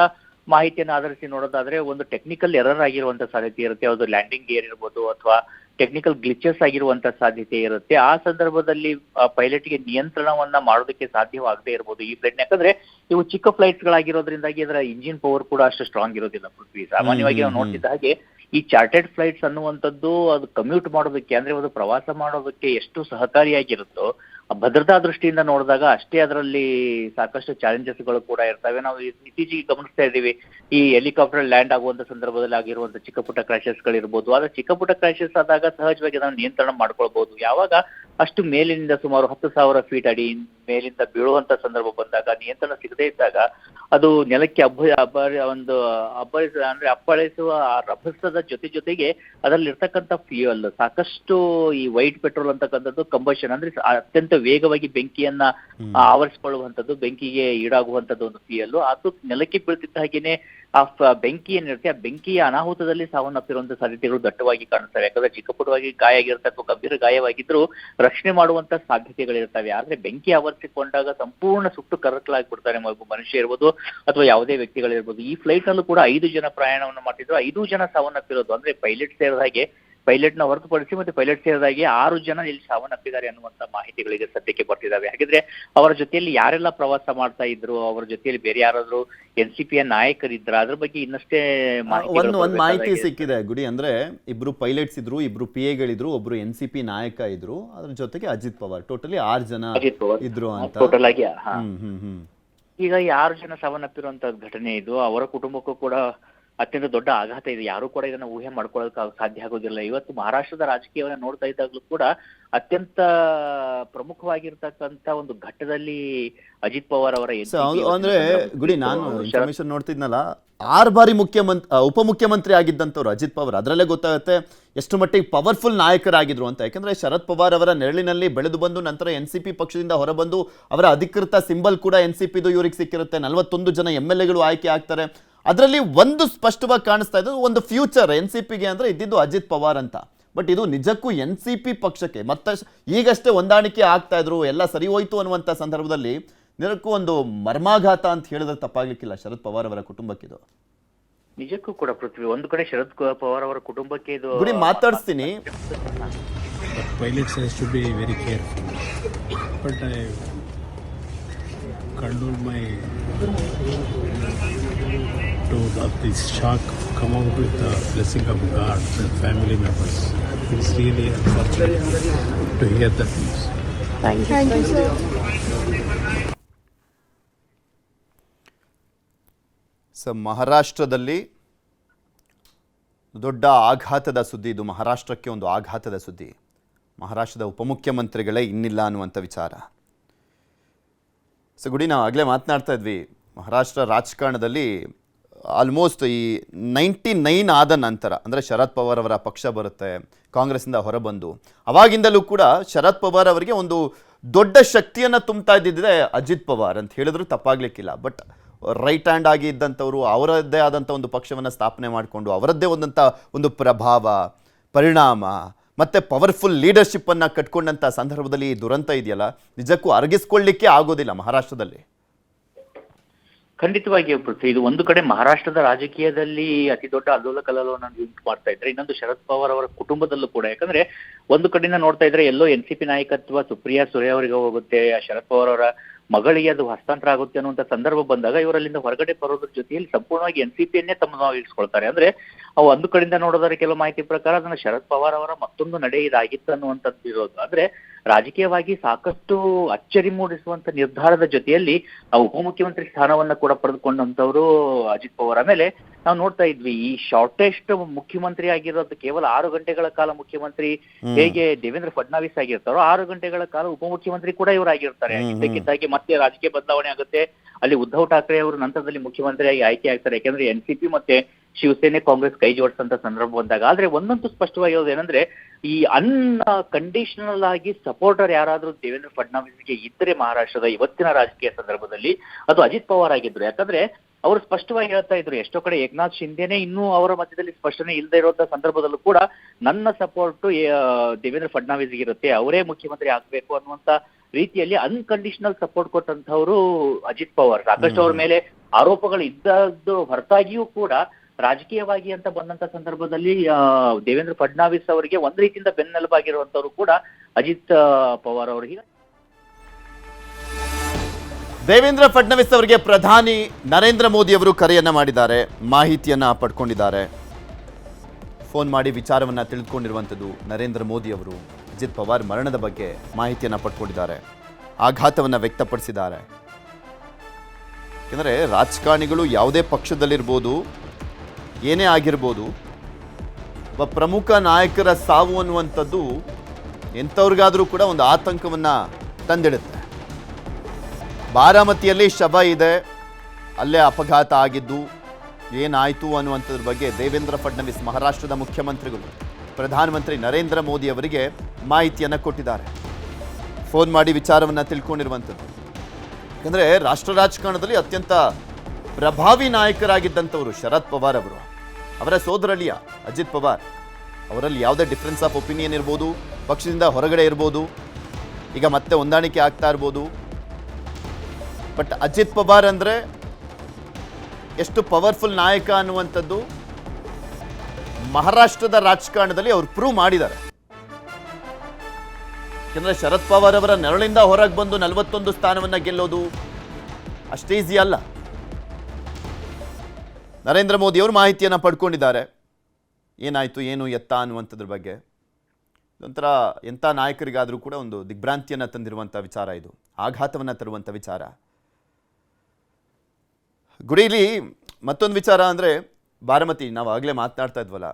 ಮಾಹಿತಿಯನ್ನು ಆಧರಿಸಿ ನೋಡೋದಾದ್ರೆ ಒಂದು ಟೆಕ್ನಿಕಲ್ ಎರರ್ ಆಗಿರುವಂತ ಸಾಧ್ಯತೆ ಇರುತ್ತೆ. ಅದು ಲ್ಯಾಂಡಿಂಗ್ ಗೇರ್ ಇರ್ಬೋದು ಅಥವಾ ಟೆಕ್ನಿಕಲ್ ಗ್ಲಿಚಸ್ ಆಗಿರುವಂತ ಸಾಧ್ಯತೆ ಇರುತ್ತೆ. ಆ ಸಂದರ್ಭದಲ್ಲಿ ಪೈಲಟ್ಗೆ ನಿಯಂತ್ರಣವನ್ನ ಮಾಡೋದಕ್ಕೆ ಸಾಧ್ಯವಾಗದೇ ಇರಬಹುದು ಈ ಫ್ಲೈಟ್. ಯಾಕಂದ್ರೆ ಇವು ಚಿಕ್ಕ ಫ್ಲೈಟ್ಸ್ ಗಳಾಗಿರೋದ್ರಿಂದಾಗಿ ಅದರ ಇಂಜಿನ್ ಪವರ್ ಕೂಡ ಅಷ್ಟು ಸ್ಟ್ರಾಂಗ್ ಇರೋದಿಲ್ಲ ಪೃಥ್ವಿ. ಸಾಮಾನ್ಯವಾಗಿ ನಾವು ನೋಡ್ತಿದ್ದ ಹಾಗೆ ಈ ಚಾರ್ಟೆಡ್ ಫ್ಲೈಟ್ಸ್ ಅನ್ನುವಂಥದ್ದು ಅದು ಕಮ್ಯೂಟ್ ಮಾಡೋದಕ್ಕೆ, ಅಂದ್ರೆ ಒಂದು ಪ್ರವಾಸ ಮಾಡೋದಕ್ಕೆ ಎಷ್ಟು ಸಹಕಾರಿಯಾಗಿರುತ್ತೋ ಭದ್ರತಾ ದೃಷ್ಟಿಯಿಂದ ನೋಡಿದಾಗ ಅಷ್ಟೇ ಅದರಲ್ಲಿ ಸಾಕಷ್ಟು ಚಾಲೆಂಜಸ್ಗಳು ಕೂಡ ಇರ್ತವೆ. ನಾವು ಇತ್ತೀಚೆಗೆ ಗಮನಿಸ್ತಾ ಇದ್ದೀವಿ, ಈ ಹೆಲಿಕಾಪ್ಟರ್ ಲ್ಯಾಂಡ್ ಆಗುವಂತ ಸಂದರ್ಭದಲ್ಲಿ ಆಗಿರುವಂತ ಚಿಕ್ಕ ಪುಟ್ಟ ಕ್ರಾಶಸ್ಗಳಿರ್ಬೋದು. ಆದ್ರೆ ಚಿಕ್ಕ ಪುಟ್ಟ ಕ್ರಾಶಸ್ ಆದಾಗ ಸಹಜವಾಗಿ ನಾವು ನಿಯಂತ್ರಣ ಮಾಡ್ಕೊಳ್ಬಹುದು. ಯಾವಾಗ ಅಷ್ಟು ಮೇಲಿನಿಂದ ಸುಮಾರು 10,000 ಫೀಟ್ ಅಡಿ ಮೇಲಿಂದ ಬೀಳುವಂತ ಸಂದರ್ಭ ಬಂದಾಗ ನಿಯಂತ್ರಣ ಸಿಗದೇ ಇದ್ದಾಗ ಅದು ನೆಲಕ್ಕೆ ಅಪ್ಪಳಿಸುವ ಆ ರಭಸದ ಜೊತೆಗೆ ಅದರಲ್ಲಿ ಇರ್ತಕ್ಕಂಥ ಫ್ಯೂಯಲ್ ಸಾಕಷ್ಟು ಈ ವೈಟ್ ಪೆಟ್ರೋಲ್ ಅಂತಕ್ಕಂಥದ್ದು ಕಂಬಷನ್ ಅಂದ್ರೆ ಅತ್ಯಂತ ವೇಗವಾಗಿ ಬೆಂಕಿಯನ್ನ ಆವರಿಸಿಕೊಳ್ಳುವಂಥದ್ದು, ಬೆಂಕಿಗೆ ಈಡಾಗುವಂಥದ್ದು ಒಂದು ಫ್ಯೂಯಲ್. ಅದು ನೆಲಕ್ಕೆ ಬೀಳ್ತಿದ್ದ ಹಾಗೇನೆ ಬೆಂಕಿ ಏನಿರುತ್ತೆ ಆ ಬೆಂಕಿಯ ಅನಾಹುತದಲ್ಲಿ ಸಾವನ್ನಪ್ಪಿರುವಂತಹ ಸಾಧ್ಯತೆಗಳು ದಟ್ಟವಾಗಿ ಕಾಣಿಸ್ತವೆ. ಯಾಕಂದ್ರೆ ಚಿಕ್ಕಪುಟ್ಟವಾಗಿ ಗಾಯ ಆಗಿರುತ್ತೆ ಅಥವಾ ಗಂಭೀರ ಗಾಯವಾಗಿದ್ರು ರಕ್ಷಣೆ ಮಾಡುವಂತ ಸಾಧ್ಯತೆಗಳಿರ್ತವೆ. ಆದ್ರೆ ಬೆಂಕಿ ಆವರಿಸಿಕೊಂಡಾಗ ಸಂಪೂರ್ಣ ಸುಟ್ಟು ಕರಕಲಾಗ್ಬಿಡ್ತಾರೆ. ಮನುಷ್ಯ ಇರ್ಬೋದು ಅಥವಾ ಯಾವುದೇ ವ್ಯಕ್ತಿಗಳಿರ್ಬೋದು. ಈ ಫ್ಲೈಟ್ ನಲ್ಲೂ ಕೂಡ 5 ಜನ ಪ್ರಯಾಣವನ್ನು ಮಾಡ್ತಿದ್ರು. 5 ಜನ ಸಾವನ್ನಪ್ಪಿರೋದು ಅಂದ್ರೆ ಪೈಲಟ್ ಸೇರಿದ ಹಾಗೆ, ಪೈಲಟ್ ನ ಹೊರತುಪಡಿಸಿ ಮತ್ತೆ ಪೈಲಟ್ ಸೇರಿದಾಗೆ 6 ಜನ ಇಲ್ಲಿ ಸಾವನ್ನಪ್ಪಿದ್ದಾರೆ ಅನ್ನುವಂತ ಮಾಹಿತಿಗಳಿಗೆ ಸದ್ಯಕ್ಕೆ ಬರ್ತಿದ್ದಾವೆ. ಹಾಗಿದ್ರೆ ಅವರ ಜೊತೆಯಲ್ಲಿ ಯಾರೆಲ್ಲ ಪ್ರವಾಸ ಮಾಡ್ತಾ ಇದ್ರು, ಅವರ ಜೊತೆಯಲ್ಲಿ ಬೇರೆ ಯಾರಾದ್ರೂ NCP ಯ ನಾಯಕರಿದ್ರ, ಅದ್ರ ಬಗ್ಗೆ ಇನ್ನಷ್ಟೇ ಒಂದು ಮಾಹಿತಿ ಸಿಕ್ಕಿದೆ ಗುಡಿ. ಅಂದ್ರೆ ಇಬ್ರು ಪೈಲಟ್ಸ್ ಇದ್ರು, ಇಬ್ರು PAಗಳಿದ್ರು, ಒಬ್ರು NCP ನಾಯಕ ಇದ್ರು, ಅದ್ರ ಜೊತೆಗೆ ಅಜಿತ್ ಪವಾರ್, ಟೋಟಲಿ 6 ಜನ ಇದ್ರು ಅಂತ ಟೋಟಲ್ ಆಗಿ. ಹ್ಮ್. ಈಗ ಈ 6 ಜನ ಸಾವನ್ನಪ್ಪಿರುವಂತ ಘಟನೆ ಇದು. ಅವರ ಕುಟುಂಬಕ್ಕೂ ಕೂಡ ಅತ್ಯಂತ ದೊಡ್ಡ ಆಘಾತ ಇದೆ. ಯಾರು ಕೂಡ ಇದನ್ನ ಊಹೆ ಮಾಡ್ಕೊಳ್ಳೋಕೆ ಸಾಧ್ಯ ಆಗೋದಿಲ್ಲ. ಇವತ್ತು ಮಹಾರಾಷ್ಟ್ರದ ರಾಜಕೀಯವನ್ನ ನೋಡ್ತಾ ಇದ್ದಾಗಲೂ ಕೂಡ ಅತ್ಯಂತ ಪ್ರಮುಖವಾಗಿರ್ತಕ್ಕಂತ ಒಂದು ಘಟ್ಟದಲ್ಲಿ ಅಜಿತ್ ಪವಾರ್ ಅವರ ಅಂದ್ರೆ ಗುಡಿ, ನಾನು ಇನ್ಫಾರ್ಮೇಶನ್ ನೋಡ್ತಿದ್ನಲ್ಲ, 6 ಬಾರಿ ಉಪಮುಖ್ಯಮಂತ್ರಿ ಆಗಿದ್ದಂಥವ್ರು ಅಜಿತ್ ಪವಾರ್. ಅದರಲ್ಲೇ ಗೊತ್ತಾಗುತ್ತೆ ಎಷ್ಟು ಮಟ್ಟಿಗೆ ಪವರ್ಫುಲ್ ನಾಯಕರಾಗಿದ್ರು ಅಂತ. ಯಾಕಂದ್ರೆ ಶರದ್ ಪವಾರ್ ಅವರ ನೆರಳಿನಲ್ಲಿ ಬೆಳೆದು ಬಂದು ನಂತರ NCP ಪಕ್ಷದಿಂದ ಹೊರಬಂದು ಅವರ ಅಧಿಕೃತ ಸಿಂಬಲ್ ಕೂಡ NCPದು ಇವ್ರಿಗೆ ಸಿಕ್ಕಿರುತ್ತೆ. 41 ಜನ MLAಗಳು ಆಯ್ಕೆ ಆಗ್ತಾರೆ. ಅದರಲ್ಲಿ ಒಂದು ಸ್ಪಷ್ಟವಾಗಿ ಕಾಣಿಸ್ತಾ ಇದ್ದು, ಒಂದು ಫ್ಯೂಚರ್ NCPಗೆ ಅಂದ್ರೆ ಇದ್ದಿದ್ದು ಅಜಿತ್ ಪವಾರ್ ಅಂತ. ಬಟ್ ಇದು ನಿಜಕ್ಕೂ NCP ಪಕ್ಷಕ್ಕೆ ಈಗಷ್ಟೇ ಹೊಂದಾಣಿಕೆ ಆಗ್ತಾ ಇದ್ರು, ಎಲ್ಲ ಸರಿ ಹೋಯ್ತು ಅನ್ನುವಂಥ ಸಂದರ್ಭದಲ್ಲಿ ನಿಜಕ್ಕೂ ಒಂದು ಮರ್ಮಾಘಾತ ಅಂತ ಹೇಳಿದ್ರೆ ತಪ್ಪಾಗ್ಲಿಕ್ಕಿಲ್ಲ ಶರದ್ ಪವಾರ್ ಅವರ ಕುಟುಂಬಕ್ಕಿದು. ನಿಜಕ್ಕೂ ಕೂಡ ಪೃಥ್ವಿ, ಒಂದು ಕಡೆ ಶರದ್ ಪವಾರ್ ಅವರ ಕುಟುಂಬಕ್ಕೆ ಇದು ಗುಡಿ ಮಾತಾಡಿಸ್ತೀನಿ. Pilots has to be very careful. But I condole my to this shock come out with the blessing of God and family members. It's really unfortunate to hear that news. Thank you, sir. ಮಹಾರಾಷ್ಟ್ರದಲ್ಲಿ ದೊಡ್ಡ ಆಘಾತದ ಸುದ್ದಿ ಇದು. ಮಹಾರಾಷ್ಟ್ರಕ್ಕೆ ಒಂದು ಆಘಾತದ ಸುದ್ದಿ. ಮಹಾರಾಷ್ಟ್ರದ ಉಪಮುಖ್ಯಮಂತ್ರಿಗಳೇ ಇನ್ನಿಲ್ಲ ಅನ್ನುವಂಥ ವಿಚಾರ. ಗುಡಿ, ನಾವು ಆಗಲೇ ಮಾತನಾಡ್ತಾ ಇದ್ವಿ, ಮಹಾರಾಷ್ಟ್ರ ರಾಜಕಾರಣದಲ್ಲಿ ಆಲ್ಮೋಸ್ಟ್ ಈ 99 ಆದ ನಂತರ, ಅಂದರೆ ಶರದ್ ಪವಾರ್ ಅವರ ಪಕ್ಷ ಬರುತ್ತೆ, ಕಾಂಗ್ರೆಸ್ಸಿಂದ ಹೊರಬಂದು ಅವಾಗಿಂದಲೂ ಕೂಡ ಶರದ್ ಪವಾರ್ ಅವರಿಗೆ ಒಂದು ದೊಡ್ಡ ಶಕ್ತಿಯನ್ನು ತುಂಬ್ತಾ ಇದ್ದಿದ್ದೆ ಅಜಿತ್ ಪವಾರ್ ಅಂತ ಹೇಳಿದ್ರು ತಪ್ಪಾಗ್ಲಿಕ್ಕಿಲ್ಲ. ಬಟ್ ರೈಟ್ ಹ್ಯಾಂಡ್ ಆಗಿ ಇದ್ದಂಥವ್ರು ಅವರದ್ದೇ ಆದಂಥ ಒಂದು ಪಕ್ಷವನ್ನು ಸ್ಥಾಪನೆ ಮಾಡಿಕೊಂಡು ಅವರದ್ದೇ ಒಂದು ಪ್ರಭಾವ, ಪರಿಣಾಮ ಮತ್ತು ಪವರ್ಫುಲ್ ಲೀಡರ್ಶಿಪ್ಪನ್ನು ಕಟ್ಕೊಂಡಂಥ ಸಂದರ್ಭದಲ್ಲಿ ಈ ದುರಂತ ಇದೆಯಲ್ಲ, ನಿಜಕ್ಕೂ ಅರಗಿಸ್ಕೊಳ್ಳಿಕ್ಕೆ ಆಗೋದಿಲ್ಲ ಮಹಾರಾಷ್ಟ್ರದಲ್ಲಿ. ಖಂಡಿತವಾಗಿಯೂ ಪೃಥ್ವಿ, ಇದು ಒಂದು ಕಡೆ ಮಹಾರಾಷ್ಟ್ರದ ರಾಜಕೀಯದಲ್ಲಿ ಅತಿ ದೊಡ್ಡ ಅಲ್ಲೋಲ ಕಲ್ಲೋಲವನ್ನು ಉಂಟು ಮಾಡ್ತಾ ಇದ್ರೆ, ಇನ್ನೊಂದು ಶರದ್ ಪವಾರ್ ಅವರ ಕುಟುಂಬದಲ್ಲೂ ಕೂಡ. ಯಾಕಂದ್ರೆ ಒಂದು ಕಡೆಯಿಂದ ನೋಡ್ತಾ ಇದ್ರೆ ಎಲ್ಲೋ NCP ನಾಯಕತ್ವ ಸುಪ್ರಿಯಾ ಸುರೆ ಅವರಿಗೆ ಹೋಗುತ್ತೆ, ಶರದ್ ಪವಾರ್ ಅವರ ಮಗಳಿಗೆ ಅದು ಹಸ್ತಾಂತರ ಆಗುತ್ತೆ ಅನ್ನುವಂಥ ಸಂದರ್ಭ ಬಂದಾಗ ಇವರಲ್ಲಿಂದ ಹೊರಗಡೆ ಬರೋದ್ರ ಜೊತೆಯಲ್ಲಿ ಸಂಪೂರ್ಣವಾಗಿ NCPಯನ್ನೇ ತಮ್ಮನ್ನು ಇರಿಸ್ಕೊಳ್ತಾರೆ. ಅಂದ್ರೆ ಅವು ಒಂದು ಕಡೆಯಿಂದ ನೋಡೋದಾದ್ರೆ ಕೆಲವು ಮಾಹಿತಿ ಪ್ರಕಾರ ಅದನ್ನ ಶರದ್ ಪವಾರ್ ಅವರ ಮತ್ತೊಂದು ನಡೆ ಇದಾಗಿತ್ತು ಅನ್ನುವಂಥದ್ದು ಇರೋದು. ಆದ್ರೆ ರಾಜಕೀಯವಾಗಿ ಸಾಕಷ್ಟು ಅಚ್ಚರಿ ಮೂಡಿಸುವಂತ ನಿರ್ಧಾರದ ಜೊತೆಯಲ್ಲಿ ಆ ಉಪಮುಖ್ಯಮಂತ್ರಿ ಸ್ಥಾನವನ್ನ ಕೂಡ ಪಡೆದುಕೊಂಡಂತವರು ಅಜಿತ್ ಪವಾರ್. ಆಮೇಲೆ ನಾವು ನೋಡ್ತಾ ಇದ್ವಿ, ಈ ಶಾರ್ಟೆಸ್ಟ್ ಮುಖ್ಯಮಂತ್ರಿ ಆಗಿರೋದು ಕೇವಲ 6 ಗಂಟೆಗಳ ಕಾಲ ಮುಖ್ಯಮಂತ್ರಿ ಹೇಗೆ ದೇವೇಂದ್ರ ಫಡ್ನವೀಸ್ ಆಗಿರ್ತಾರೋ 6 ಗಂಟೆಗಳ ಕಾಲ ಉಪಮುಖ್ಯಮಂತ್ರಿ ಕೂಡ ಇವರಾಗಿರ್ತಾರೆ. ಇದಕ್ಕಿದ್ದಾಗಿ ಮತ್ತೆ ರಾಜಕೀಯ ಬದಲಾವಣೆ ಆಗುತ್ತೆ. ಅಲ್ಲಿ ಉದ್ಧವ್ ಠಾಕ್ರೆ ಅವರು ನಂತರದಲ್ಲಿ ಮುಖ್ಯಮಂತ್ರಿಯಾಗಿ ಆಯ್ಕೆ ಆಗ್ತಾರೆ. ಯಾಕಂದ್ರೆ NCP ಮತ್ತೆ ಶಿವಸೇನೆ ಕಾಂಗ್ರೆಸ್ ಕೈ ಜೋಡಿಸಂತ ಸಂದರ್ಭ ಬಂದಾಗ. ಆದ್ರೆ ಒಂದಂತೂ ಸ್ಪಷ್ಟವಾಗಿರೋದು ಏನಂದ್ರೆ, ಈ ಅನ್ಕಂಡೀಷನಲ್ ಆಗಿ ಸಪೋರ್ಟರ್ ಯಾರಾದ್ರೂ ದೇವೇಂದ್ರ ಫಡ್ನವೀಸ್ಗೆ ಇದ್ರೆ ಮಹಾರಾಷ್ಟ್ರದ ಇವತ್ತಿನ ರಾಜಕೀಯ ಸಂದರ್ಭದಲ್ಲಿ ಅದು ಅಜಿತ್ ಪವಾರ್ ಆಗಿದ್ರು. ಯಾಕಂದ್ರೆ ಅವರು ಸ್ಪಷ್ಟವಾಗಿ ಹೇಳ್ತಾ ಇದ್ರು, ಎಷ್ಟೋ ಕಡೆ ಏಕನಾಥ್ ಶಿಂದೆನೆ ಇನ್ನೂ ಅವರ ಮಧ್ಯದಲ್ಲಿ ಸ್ಪಷ್ಟನೆ ಇಲ್ಲದೆ ಇರುವಂತಹ ಸಂದರ್ಭದಲ್ಲೂ ಕೂಡ ನನ್ನ ಸಪೋರ್ಟ್ ದೇವೇಂದ್ರ ಫಡ್ನವೀಸ್ಗೆ ಇರುತ್ತೆ, ಅವರೇ ಮುಖ್ಯಮಂತ್ರಿ ಆಗ್ಬೇಕು ಅನ್ನುವಂತ ರೀತಿಯಲ್ಲಿ ಅನ್ಕಂಡೀಷನಲ್ ಸಪೋರ್ಟ್ ಕೊಟ್ಟಂತವರು ಅಜಿತ್ ಪವಾರ್. ಸಾಕಷ್ಟು ಅವ್ರ ಮೇಲೆ ಆರೋಪಗಳು ಇದ್ದದ್ದು ಹೊರತಾಗಿಯೂ ಕೂಡ ರಾಜಕೀಯವಾಗಿ ಅಂತ ಬಂದಂತ ಸಂದರ್ಭದಲ್ಲಿ ದೇವೇಂದ್ರ ಫಡ್ನವೀಸ್ ಅವರಿಗೆ ಒಂದ್ ರೀತಿಯಿಂದ ಬೆನ್ನೆಲುಬಾಗಿರುವಂತವ್ರು ಕೂಡ ಅಜಿತ್ ಪವಾರ್ ಅವರಿಗೆ. ದೇವೇಂದ್ರ ಫಡ್ನವೀಸ್ ಅವರಿಗೆ ಪ್ರಧಾನಿ ನರೇಂದ್ರ ಮೋದಿ ಅವರು ಕರೆಯನ್ನ ಮಾಡಿದ್ದಾರೆ, ಮಾಹಿತಿಯನ್ನ ಪಡ್ಕೊಂಡಿದ್ದಾರೆ. ಫೋನ್ ಮಾಡಿ ವಿಚಾರವನ್ನ ತಿಳಿದುಕೊಂಡಿರುವಂಥದ್ದು ನರೇಂದ್ರ ಮೋದಿ ಅವರು. ಅಜಿತ್ ಪವಾರ್ ಮರಣದ ಬಗ್ಗೆ ಮಾಹಿತಿಯನ್ನ ಪಡ್ಕೊಂಡಿದ್ದಾರೆ, ಆಘಾತವನ್ನ ವ್ಯಕ್ತಪಡಿಸಿದ್ದಾರೆ. ಯಾಕಂದರೆ ರಾಜಕಾರಣಿಗಳು ಯಾವುದೇ ಪಕ್ಷದಲ್ಲಿರ್ಬೋದು, ಏನೇ ಆಗಿರ್ಬೋದು, ಒಬ್ಬ ಪ್ರಮುಖ ನಾಯಕರ ಸಾವು ಅನ್ನುವಂಥದ್ದು ಎಂಥವ್ರಿಗಾದರೂ ಕೂಡ ಒಂದು ಆತಂಕವನ್ನು ತಂದಿಡುತ್ತೆ. ಬಾರಾಮತಿಯಲ್ಲಿ ಶವ ಇದೆ, ಅಲ್ಲೇ ಅಪಘಾತ ಆಗಿದ್ದು ಏನಾಯಿತು ಅನ್ನುವಂಥದ್ರ ಬಗ್ಗೆ ದೇವೇಂದ್ರ ಫಡ್ನವೀಸ್ ಮಹಾರಾಷ್ಟ್ರದ ಮುಖ್ಯಮಂತ್ರಿಗಳು ಪ್ರಧಾನಮಂತ್ರಿ ನರೇಂದ್ರ ಮೋದಿ ಅವರಿಗೆ ಮಾಹಿತಿಯನ್ನು ಕೊಟ್ಟಿದ್ದಾರೆ. ಫೋನ್ ಮಾಡಿ ವಿಚಾರವನ್ನು ತಿಳ್ಕೊಂಡಿರುವಂಥದ್ದು. ಯಾಕಂದರೆ ರಾಷ್ಟ್ರ ರಾಜಕಾರಣದಲ್ಲಿ ಅತ್ಯಂತ ಪ್ರಭಾವಿ ನಾಯಕರಾಗಿದ್ದಂಥವರು ಶರದ್ ಪವಾರ್ ಅವರು, ಅವರ ಸೋದರಳಿಯ ಅಜಿತ್ ಪವಾರ್, ಅವರಲ್ಲಿ ಯಾವುದೇ ಡಿಫ್ರೆನ್ಸ್ ಆಫ್ ಒಪಿನಿಯನ್ ಇರ್ಬೋದು, ಪಕ್ಷದಿಂದ ಹೊರಗಡೆ ಇರ್ಬೋದು, ಈಗ ಮತ್ತೆ ಹೊಂದಾಣಿಕೆ ಆಗ್ತಾ ಇರ್ಬೋದು. ಬಟ್ ಅಜಿತ್ ಪವಾರ್ ಅಂದರೆ ಎಷ್ಟು ಪವರ್ಫುಲ್ ನಾಯಕ ಅನ್ನುವಂಥದ್ದು ಮಹಾರಾಷ್ಟ್ರದ ರಾಜಕಾರಣದಲ್ಲಿ ಅವರು ಪ್ರೂವ್ ಮಾಡಿದ್ದಾರೆ. ಯಾಕಂದ್ರೆ ಶರದ್ ಪವಾರ್ ಅವರ ನೆರಳಿಂದ ಹೊರಗೆ ಬಂದು 41 ಸ್ಥಾನವನ್ನು ಗೆಲ್ಲೋದು ಅಷ್ಟೇ ಈಸಿ ಅಲ್ಲ. ನರೇಂದ್ರ ಮೋದಿ ಅವರು ಮಾಹಿತಿಯನ್ನು ಪಡ್ಕೊಂಡಿದ್ದಾರೆ, ಏನಾಯಿತು ಏನು ಎತ್ತ ಅನ್ನುವಂಥದ್ರ ಬಗ್ಗೆ. ಒಂಥರ ಎಂಥ ನಾಯಕರಿಗಾದರೂ ಕೂಡ ಒಂದು ದಿಗ್ಭ್ರಾಂತಿಯನ್ನು ತಂದಿರುವಂಥ ವಿಚಾರ ಇದು, ಆಘಾತವನ್ನು ತರುವಂಥ ವಿಚಾರ. ಗುಡಿಲಿ ಮತ್ತೊಂದು ವಿಚಾರ ಅಂದರೆ ಬಾರಾಮತಿ, ನಾವು ಆಗಲೇ ಮಾತನಾಡ್ತಾ ಇದ್ವಲ್ಲ,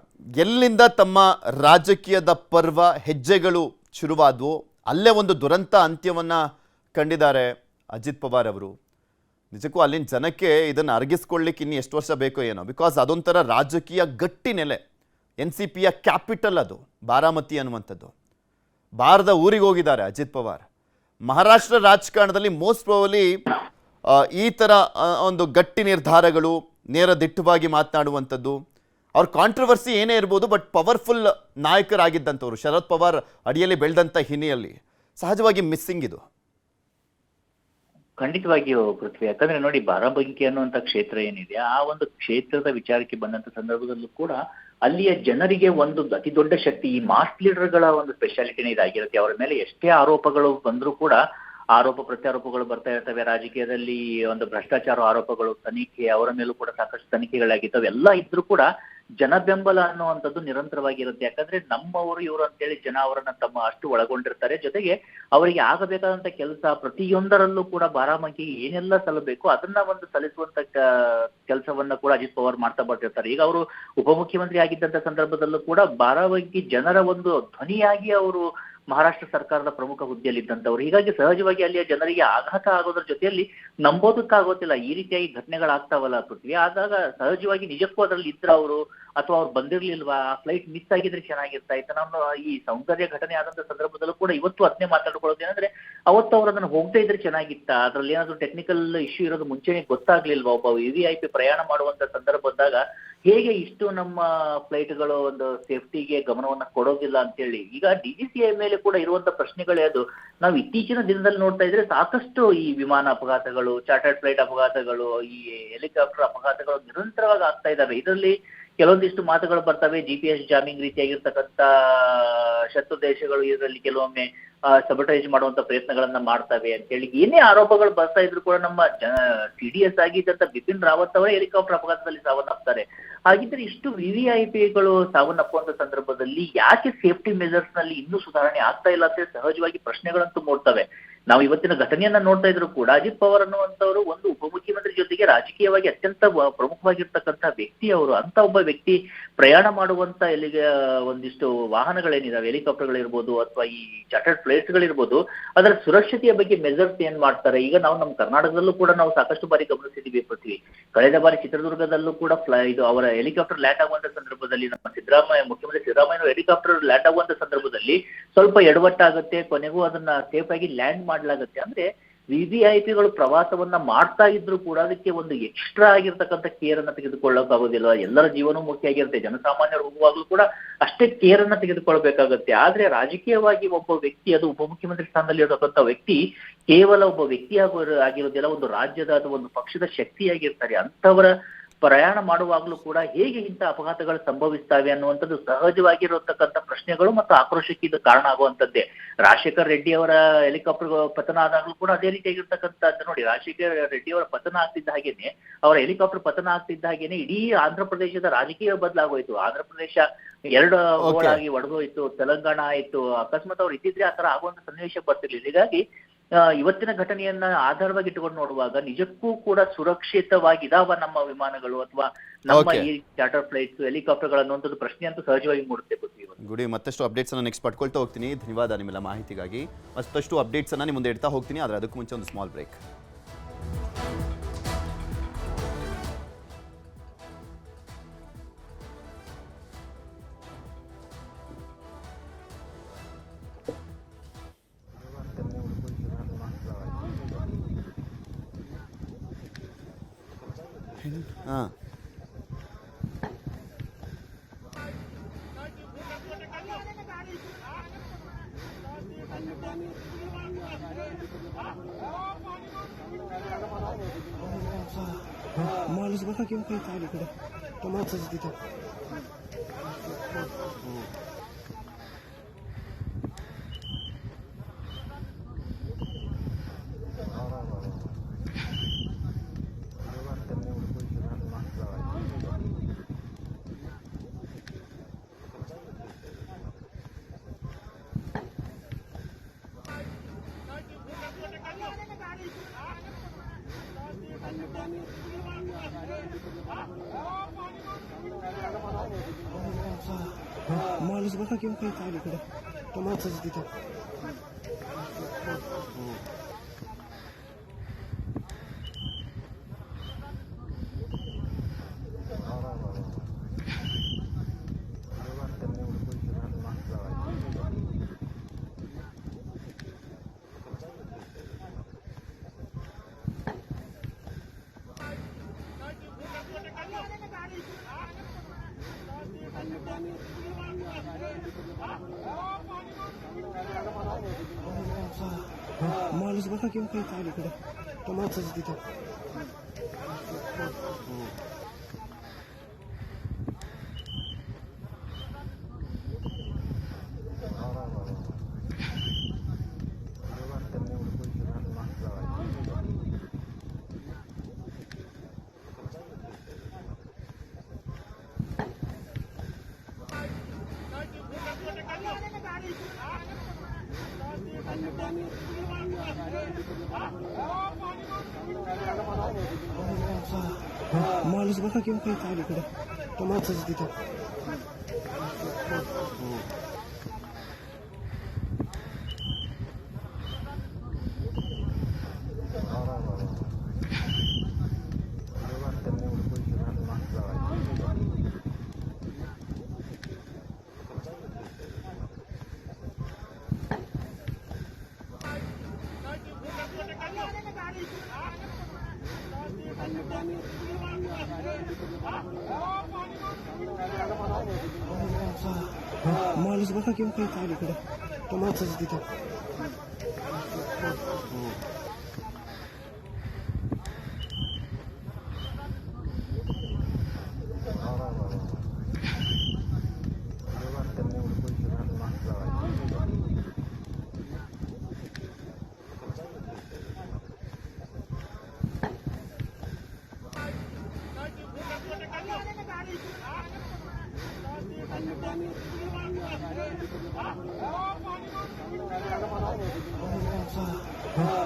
ಎಲ್ಲಿಂದ ತಮ್ಮ ರಾಜಕೀಯದ ಪರ್ವ ಹೆಜ್ಜೆಗಳು ಶುರುವಾದವು ಅಲ್ಲೇ ಒಂದು ದುರಂತ ಅಂತ್ಯವನ್ನು ಕಂಡಿದ್ದಾರೆ ಅಜಿತ್ ಪವಾರ್ ಅವರು. ನಿಜಕ್ಕೂ ಅಲ್ಲಿನ ಜನಕ್ಕೆ ಇದನ್ನು ಅರಗಿಸ್ಕೊಳ್ಳಿಕ್ಕೆ ಇನ್ನು ಎಷ್ಟು ವರ್ಷ ಬೇಕೋ ಏನೋ, ಬಿಕಾಸ್ ಅದೊಂಥರ ರಾಜಕೀಯ ಗಟ್ಟಿ ನೆಲೆ. NCPಯ ಕ್ಯಾಪಿಟಲ್ ಅದು ಬಾರಾಮತಿ ಅನ್ನುವಂಥದ್ದು. ಬಾರದ ಊರಿಗೆ ಹೋಗಿದ್ದಾರೆ ಅಜಿತ್ ಪವಾರ್. ಮಹಾರಾಷ್ಟ್ರ ರಾಜಕಾರಣದಲ್ಲಿ ಮೋಸ್ಟ್ ಪ್ರಾಬಲಿ ಈ ಥರ ಒಂದು ಗಟ್ಟಿ ನಿರ್ಧಾರಗಳು, ನೇರ ದಿಟ್ಟವಾಗಿ ಮಾತನಾಡುವಂಥದ್ದು, ಅವ್ರ ಕಾಂಟ್ರವರ್ಸಿ ಏನೇ ಇರ್ಬೋದು, ಬಟ್ ಪವರ್ಫುಲ್ ನಾಯಕರಾಗಿದ್ದಂಥವ್ರು ಶರದ್ ಪವಾರ್ ಅಡಿಯಲ್ಲಿ ಬೆಳೆದಂಥ ಹಿನ್ನೆಲೆಯಲ್ಲಿ ಸಹಜವಾಗಿ ಮಿಸ್ಸಿಂಗ್ ಇದು. ಖಂಡಿತವಾಗಿಯೂ ಪೃಥ್ವಿ, ಯಾಕಂದ್ರೆ ನೋಡಿ, ಬಾರಾಬಂಕಿ ಅನ್ನುವಂತ ಕ್ಷೇತ್ರ ಏನಿದೆ, ಆ ಒಂದು ಕ್ಷೇತ್ರದ ವಿಚಾರಕ್ಕೆ ಬಂದಂತ ಸಂದರ್ಭದಲ್ಲೂ ಕೂಡ ಅಲ್ಲಿಯ ಜನರಿಗೆ ಒಂದು ಅತಿ ದೊಡ್ಡ ಶಕ್ತಿ ಈ ಮಾಸ್ ಲೀಡರ್ಗಳ ಒಂದು ಸ್ಪೆಷಾಲಿಟಿನೇ ಇದಾಗಿರುತ್ತೆ. ಅವರ ಮೇಲೆ ಎಷ್ಟೇ ಆರೋಪಗಳು ಬಂದರೂ ಕೂಡ ಆರೋಪ ಪ್ರತ್ಯಾರೋಪಗಳು ಬರ್ತಾ ಇರ್ತವೆ. ರಾಜಕೀಯದಲ್ಲಿ ಒಂದು ಭ್ರಷ್ಟಾಚಾರ ಆರೋಪಗಳು, ತನಿಖೆ, ಅವರ ಮೇಲೂ ಕೂಡ ಸಾಕಷ್ಟು ತನಿಖೆಗಳಾಗಿದ್ದಾವೆ. ಎಲ್ಲ ಇದ್ರೂ ಕೂಡ ಜನ ಬೆಂಬಲ ಅನ್ನುವಂಥದ್ದು ನಿರಂತರವಾಗಿರುತ್ತೆ. ಯಾಕಂದ್ರೆ ನಮ್ಮವರು ಇವರು ಅಂತೇಳಿ ಜನ ಅವರನ್ನ ತಮ್ಮ ಅಷ್ಟು ಒಳಗೊಂಡಿರ್ತಾರೆ. ಜೊತೆಗೆ ಅವರಿಗೆ ಆಗಬೇಕಾದಂತ ಕೆಲಸ ಪ್ರತಿಯೊಂದರಲ್ಲೂ ಕೂಡ ಬಾರಾಮತಿಗೆ ಏನೆಲ್ಲ ಸಲ್ಲಬೇಕು ಅದನ್ನ ಒಂದು ಸಲ್ಲಿಸುವಂತ ಕೆಲಸವನ್ನ ಕೂಡ ಅಜಿತ್ ಪವಾರ್ ಮಾಡ್ತಾ ಬರ್ತಿರ್ತಾರೆ. ಈಗ ಅವರು ಉಪಮುಖ್ಯಮಂತ್ರಿ ಆಗಿದ್ದಂತ ಸಂದರ್ಭದಲ್ಲೂ ಕೂಡ ಬಾರಾಮತಿ ಜನರ ಒಂದು ಧ್ವನಿಯಾಗಿ ಅವರು ಮಹಾರಾಷ್ಟ್ರ ಸರ್ಕಾರದ ಪ್ರಮುಖ ಹುದ್ದೆಯಲ್ಲಿದ್ದಂಥವ್ರು. ಹೀಗಾಗಿ ಸಹಜವಾಗಿ ಅಲ್ಲಿಯ ಜನರಿಗೆ ಆಘಾತ ಆಗೋದ್ರ ಜೊತೆಯಲ್ಲಿ ನಂಬೋದಕ್ಕಾಗೋತಿಲ್ಲ ಈ ರೀತಿಯಾಗಿ ಘಟನೆಗಳಾಗ್ತಾವಲ್ಲ ಪೃಥ್ವಿ. ಆದಾಗ ಸಹಜವಾಗಿ ನಿಜಕ್ಕೂ ಅದರಲ್ಲಿ ಇದ್ರ ಅವರು ಅಥವಾ ಅವ್ರು ಬಂದಿರ್ಲಿಲ್ವಾ, ಆ ಫ್ಲೈಟ್ ಮಿಸ್ ಆಗಿದ್ರೆ ಚೆನ್ನಾಗಿರ್ತಾ ಇತ್ತು. ನಮ್ಮ ಈ ಸೌಂದರ್ಯ ಘಟನೆ ಆದಂತ ಸಂದರ್ಭದಲ್ಲೂ ಕೂಡ ಇವತ್ತು ಅದನ್ನೇ ಮಾತಾಡ್ಕೊಳ್ಳೋದೇನಂದ್ರೆ, ಅವತ್ತು ಅವ್ರು ಅದನ್ನ ಹೋಗದೇ ಇದ್ರೆ ಚೆನ್ನಾಗಿತ್ತ, ಅದ್ರಲ್ಲಿ ಏನಾದ್ರು ಟೆಕ್ನಿಕಲ್ ಇಶ್ಯೂ ಇರೋದು ಮುಂಚೆನೆ ಗೊತ್ತಾಗ್ಲಿಲ್ವಾ, ಒಬ್ಬ VIP ಪ್ರಯಾಣ ಮಾಡುವಂತ ಸಂದರ್ಭದಾಗ ಹೇಗೆ ಇಷ್ಟು ನಮ್ಮ ಫ್ಲೈಟ್ಗಳು ಒಂದು ಸೇಫ್ಟಿಗೆ ಗಮನವನ್ನ ಕೊಡೋದಿಲ್ಲ ಅಂತೇಳಿ. ಈಗ DGCA ಮೇಲೆ ಕೂಡ ಇರುವಂತ ಪ್ರಶ್ನೆಗಳೇ ಅದು. ನಾವು ಇತ್ತೀಚಿನ ದಿನದಲ್ಲಿ ನೋಡ್ತಾ ಇದ್ರೆ ಸಾಕಷ್ಟು ಈ ವಿಮಾನ ಅಪಘಾತಗಳು, ಚಾರ್ಟರ್ಡ್ ಫ್ಲೈಟ್ ಅಪಘಾತಗಳು, ಈ ಹೆಲಿಕಾಪ್ಟರ್ ಅಪಘಾತಗಳು ನಿರಂತರವಾಗಿ ಆಗ್ತಾ ಇದ್ದಾವೆ. ಇದರಲ್ಲಿ ಕೆಲವೊಂದಿಷ್ಟು ಮಾತುಗಳು ಬರ್ತವೆ, GPS ಜಾಮಿಂಗ್ ರೀತಿಯಾಗಿರ್ತಕ್ಕಂಥ ಶತ್ರು ದೇಶಗಳು ಇದರಲ್ಲಿ ಕೆಲವೊಮ್ಮೆ ಸಬಟೈಜ್ ಮಾಡುವಂತ ಪ್ರಯತ್ನಗಳನ್ನ ಮಾಡ್ತವೆ ಅಂತ ಹೇಳಿ ಏನೇ ಆರೋಪಗಳು ಬರ್ತಾ ಇದ್ರು ಕೂಡ ನಮ್ಮ TDS ಆಗಿದ್ದಂತ ಬಿಪಿನ್ ರಾವತ್ ಅವರೇ ಹೆಲಿಕಾಪ್ಟರ್ ಅಪಘಾತದಲ್ಲಿ ಸಾವನ್ನಪ್ತಾರೆ. ಹಾಗಿದ್ರೆ ಇಷ್ಟು VVIPಗಳು ಸಾವನ್ನಪ್ಪುವಂತ ಸಂದರ್ಭದಲ್ಲಿ ಯಾಕೆ ಸೇಫ್ಟಿ ಮೆಜರ್ಸ್ ನಲ್ಲಿ ಇನ್ನೂ ಸುಧಾರಣೆ ಆಗ್ತಾ ಇಲ್ಲ ಅಂತ ಸಹಜವಾಗಿ ಪ್ರಶ್ನೆಗಳಂತೂ ಮೂಡ್ತವೆ. ನಾವು ಇವತ್ತಿನ ಘಟನೆಯನ್ನ ನೋಡ್ತಾ ಇದ್ರು ಕೂಡ ಅಜಿತ್ ಪವಾರ್ ಅನ್ನುವಂಥವ್ರು ಒಂದು ಉಪಮುಖ್ಯಮಂತ್ರಿ ಜೊತೆಗೆ ರಾಜಕೀಯವಾಗಿ ಅತ್ಯಂತ ಪ್ರಮುಖವಾಗಿರ್ತಕ್ಕಂಥ ವ್ಯಕ್ತಿ ಅವರು. ಅಂತ ಒಬ್ಬ ವ್ಯಕ್ತಿ ಪ್ರಯಾಣ ಮಾಡುವಂತ ಎಲ್ಲಿಗೆ ಒಂದಿಷ್ಟು ವಾಹನಗಳೇನಿದಾವೆ, ಹೆಲಿಕಾಪ್ಟರ್ಗಳಿರ್ಬೋದು ಅಥವಾ ಈ ಚಾರ್ಟರ್ಡ್ ಫ್ಲೈಟ್ಸ್ಗಳಿರ್ಬೋದು, ಅದರ ಸುರಕ್ಷತೆಯ ಬಗ್ಗೆ ಮೆಜರ್ಸ್ ಏನ್ ಮಾಡ್ತಾರೆ. ಈಗ ನಾವು ನಮ್ಮ ಕರ್ನಾಟಕದಲ್ಲೂ ಕೂಡ ನಾವು ಸಾಕಷ್ಟು ಬಾರಿ ಗಮನಿಸಿದೀವಿ ಪೃಥ್ವಿ. ಕಳೆದ ಬಾರಿ ಚಿತ್ರದುರ್ಗದಲ್ಲೂ ಕೂಡ ಇದು ಅವರ ಹೆಲಿಕಾಪ್ಟರ್ ಲ್ಯಾಂಡ್ ಆಗುವಂತ ಸಂದರ್ಭದಲ್ಲಿ ನಮ್ಮ ಮುಖ್ಯಮಂತ್ರಿ ಸಿದ್ದರಾಮಯ್ಯ ಹೆಲಿಕಾಪ್ಟರ್ ಲ್ಯಾಂಡ್ ಆಗುವಂತ ಸಂದರ್ಭದಲ್ಲಿ ಸ್ವಲ್ಪ ಎಡವಟ್ಟಾಗುತ್ತೆ, ಕೊನೆಗೂ ಅದನ್ನ ಸೇಫ್ ಆಗಿ ಲ್ಯಾಂಡ್ ಮಾಡ್ಲಾಗತ್ತೆ. ಅಂದ್ರೆ VVIPಗಳು ಪ್ರವಾಸವನ್ನ ಮಾಡ್ತಾ ಇದ್ರು ಕೂಡ ಅದಕ್ಕೆ ಒಂದು ಎಕ್ಸ್ಟ್ರಾ ಆಗಿರ್ತಕ್ಕಂಥ ಕೇರ್ ಅನ್ನ ತೆಗೆದುಕೊಳ್ಳೋಕ್ಕಾಗೋದಿಲ್ಲ. ಎಲ್ಲರ ಜೀವನ ಮುಖ್ಯ ಆಗಿರುತ್ತೆ. ಜನಸಾಮಾನ್ಯರು ಹೋಗುವಾಗ್ಲೂ ಕೂಡ ಅಷ್ಟೇ ಕೇರ್ ಅನ್ನ ತೆಗೆದುಕೊಳ್ಬೇಕಾಗತ್ತೆ. ಆದ್ರೆ ರಾಜಕೀಯವಾಗಿ ಒಬ್ಬ ವ್ಯಕ್ತಿ, ಅದು ಉಪಮುಖ್ಯಮಂತ್ರಿ ಸ್ಥಾನದಲ್ಲಿ ಇರತಕ್ಕಂಥ ವ್ಯಕ್ತಿ, ಕೇವಲ ಒಬ್ಬ ವ್ಯಕ್ತಿ ಆಗಿರೋದಿಲ್ಲ, ಒಂದು ರಾಜ್ಯದ ಅಥವಾ ಒಂದು ಪಕ್ಷದ ಶಕ್ತಿಯಾಗಿರ್ತಾರೆ. ಅಂತವರ ಪ್ರಯಾಣ ಮಾಡುವಾಗಲೂ ಕೂಡ ಹೇಗೆ ಇಂಥ ಅಪಘಾತಗಳು ಸಂಭವಿಸ್ತವೆ ಅನ್ನುವಂಥದ್ದು ಸಹಜವಾಗಿರತಕ್ಕಂಥ ಪ್ರಶ್ನೆಗಳು ಮತ್ತು ಆಕ್ರೋಶಕ್ಕೆ ಇದು ಕಾರಣ ಆಗುವಂಥದ್ದೇ. ರಾಜಶೇಖರ್ ರೆಡ್ಡಿ ಅವರ ಹೆಲಿಕಾಪ್ಟರ್ ಪತನ ಆದಾಗಲೂ ಕೂಡ ಅದೇ ರೀತಿಯಾಗಿರ್ತಕ್ಕಂಥದ್ದು. ನೋಡಿ, ರಾಜಶೇಖರ್ ರೆಡ್ಡಿ ಅವರ ಪತನ ಆಗ್ತಿದ್ದ ಹಾಗೇನೆ, ಅವರ ಹೆಲಿಕಾಪ್ಟರ್ ಪತನ ಆಗ್ತಿದ್ದ ಹಾಗೇನೆ ಇಡೀ ಆಂಧ್ರ ಪ್ರದೇಶದ ರಾಜಕೀಯ ಬದಲಾಗೋಯ್ತು. ಆಂಧ್ರ ಪ್ರದೇಶ ಎರಡು ಹೋಳಾಗಿ ಒಡೆದೋಯ್ತು, ತೆಲಂಗಾಣ ಆಯ್ತು. ಅಕಸ್ಮಾತ್ ಅವ್ರು ಇದ್ದಿದ್ರೆ ಆ ತರ ಆಗುವಂತ ಸನ್ನಿವೇಶ ಬರ್ತಿರ್ಲಿಲ್ಲ. ಹೀಗಾಗಿ ಇವತ್ತಿನ ಘಟನೆಯನ್ನ ಆಧಾರವಾಗಿ ಇಟ್ಟುಕೊಂಡು ನೋಡುವಾಗ ನಿಜಕ್ಕೂ ಕೂಡ ಸುರಕ್ಷಿತವಾಗಿದಾವ ನಮ್ಮ ವಿಮಾನಗಳು ಅಥವಾ ನಮ್ಮ ಈ ಚಾರ್ಟರ್ ಫ್ಲೈಟ್ಸ್, ಹೆಲಿಕಾಪ್ಟರ್ಗಳು ಅನ್ನುವಂಥದ್ದು ಪ್ರಶ್ನೆ ಅಂತೂ ಸಹಜವಾಗಿ ಮೂಡುತ್ತೆ. ಗುಡಿ, ಮತ್ತಷ್ಟು ಅಪ್ಡೇಟ್ಸ್ ಅನ್ನು ನೆಕ್ಸ್ಟ್ ಪಡ್ಕೊಳ್ತಾ ಹೋಗ್ತೀನಿ. ಧನ್ಯವಾದ ನಿಮ್ಮೆಲ್ಲ ಮಾಹಿತಿಗಾಗಿ. ಮತ್ತಷ್ಟು ಅಪ್ಡೇಟ್ಸ್ ಅನ್ನ ನಿಮ್ಮ ಮುಂದೆ ಇಡ್ತಾ ಹೋಗ್ತೀನಿ. ಆದರೆ ಅದಕ್ಕೂ ಮುಂಚೆ ಒಂದು ಸ್ಮಾಲ್ ಬ್ರೇಕ್. ಹಾಂ माणूस बघा किंवा काही काय इकडे त्या माणसाचं तिथं माणूस बघा किंवा काही काय इकडे त्या माणसाचं तिथं माणूस बघा किंवा काही काय इकडे त्या माणसाचं तिथं माणूस बघा किंवा काही काय इकडे त्या माणसाचं तिथं माणूस बघा किंवा काही काय इकडे त्या माणसाचं तिथं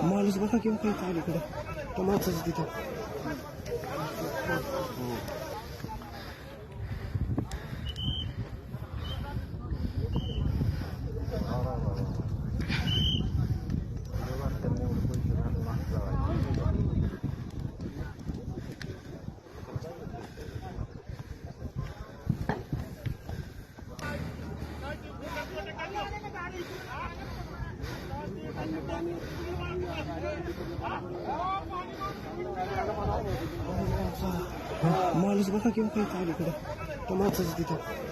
माणूस बघा किंवा काही काय इकडे त्या माणसाचं तिथं माणूस बघा किंवा काही काय इकडे त्या माणसाचं तिथं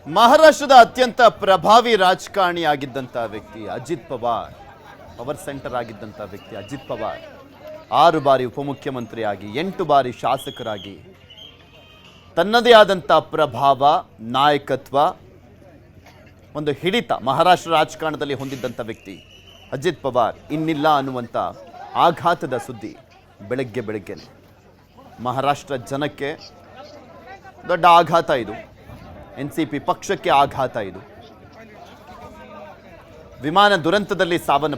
ಮಹಾರಾಷ್ಟ್ರದ ಅತ್ಯಂತ ಪ್ರಭಾವಿ ರಾಜಕಾರಣಿಯಾಗಿದ್ದಂಥ ವ್ಯಕ್ತಿ ಅಜಿತ್ ಪವಾರ್, ಪವರ್ ಸೆಂಟರ್ ಆಗಿದ್ದಂಥ ವ್ಯಕ್ತಿ ಅಜಿತ್ ಪವಾರ್ 6 ಬಾರಿ ಉಪಮುಖ್ಯಮಂತ್ರಿಯಾಗಿ 8 ಬಾರಿ ಶಾಸಕರಾಗಿ ತನ್ನದೇ ಆದಂಥ ಪ್ರಭಾವ, ನಾಯಕತ್ವ, ಒಂದು ಹಿಡಿತ ಮಹಾರಾಷ್ಟ್ರ ರಾಜಕಾರಣದಲ್ಲಿ ಹೊಂದಿದ್ದಂಥ ವ್ಯಕ್ತಿ ಅಜಿತ್ ಪವಾರ್ ಇನ್ನಿಲ್ಲ ಅನ್ನುವಂಥ ಆಘಾತದ ಸುದ್ದಿ ಬೆಳಗ್ಗೆನೆ ಮಹಾರಾಷ್ಟ್ರ ಜನಕ್ಕೆ ದೊಡ್ಡ ಆಘಾತ ಇದು. NCP ಪಕ್ಷಕ್ಕೆ ಆಘಾತ ಇದು. ವಿಮಾನ ದುರಂತದಲ್ಲಿ ಸಾವನ್ನಪ್ಪಿದ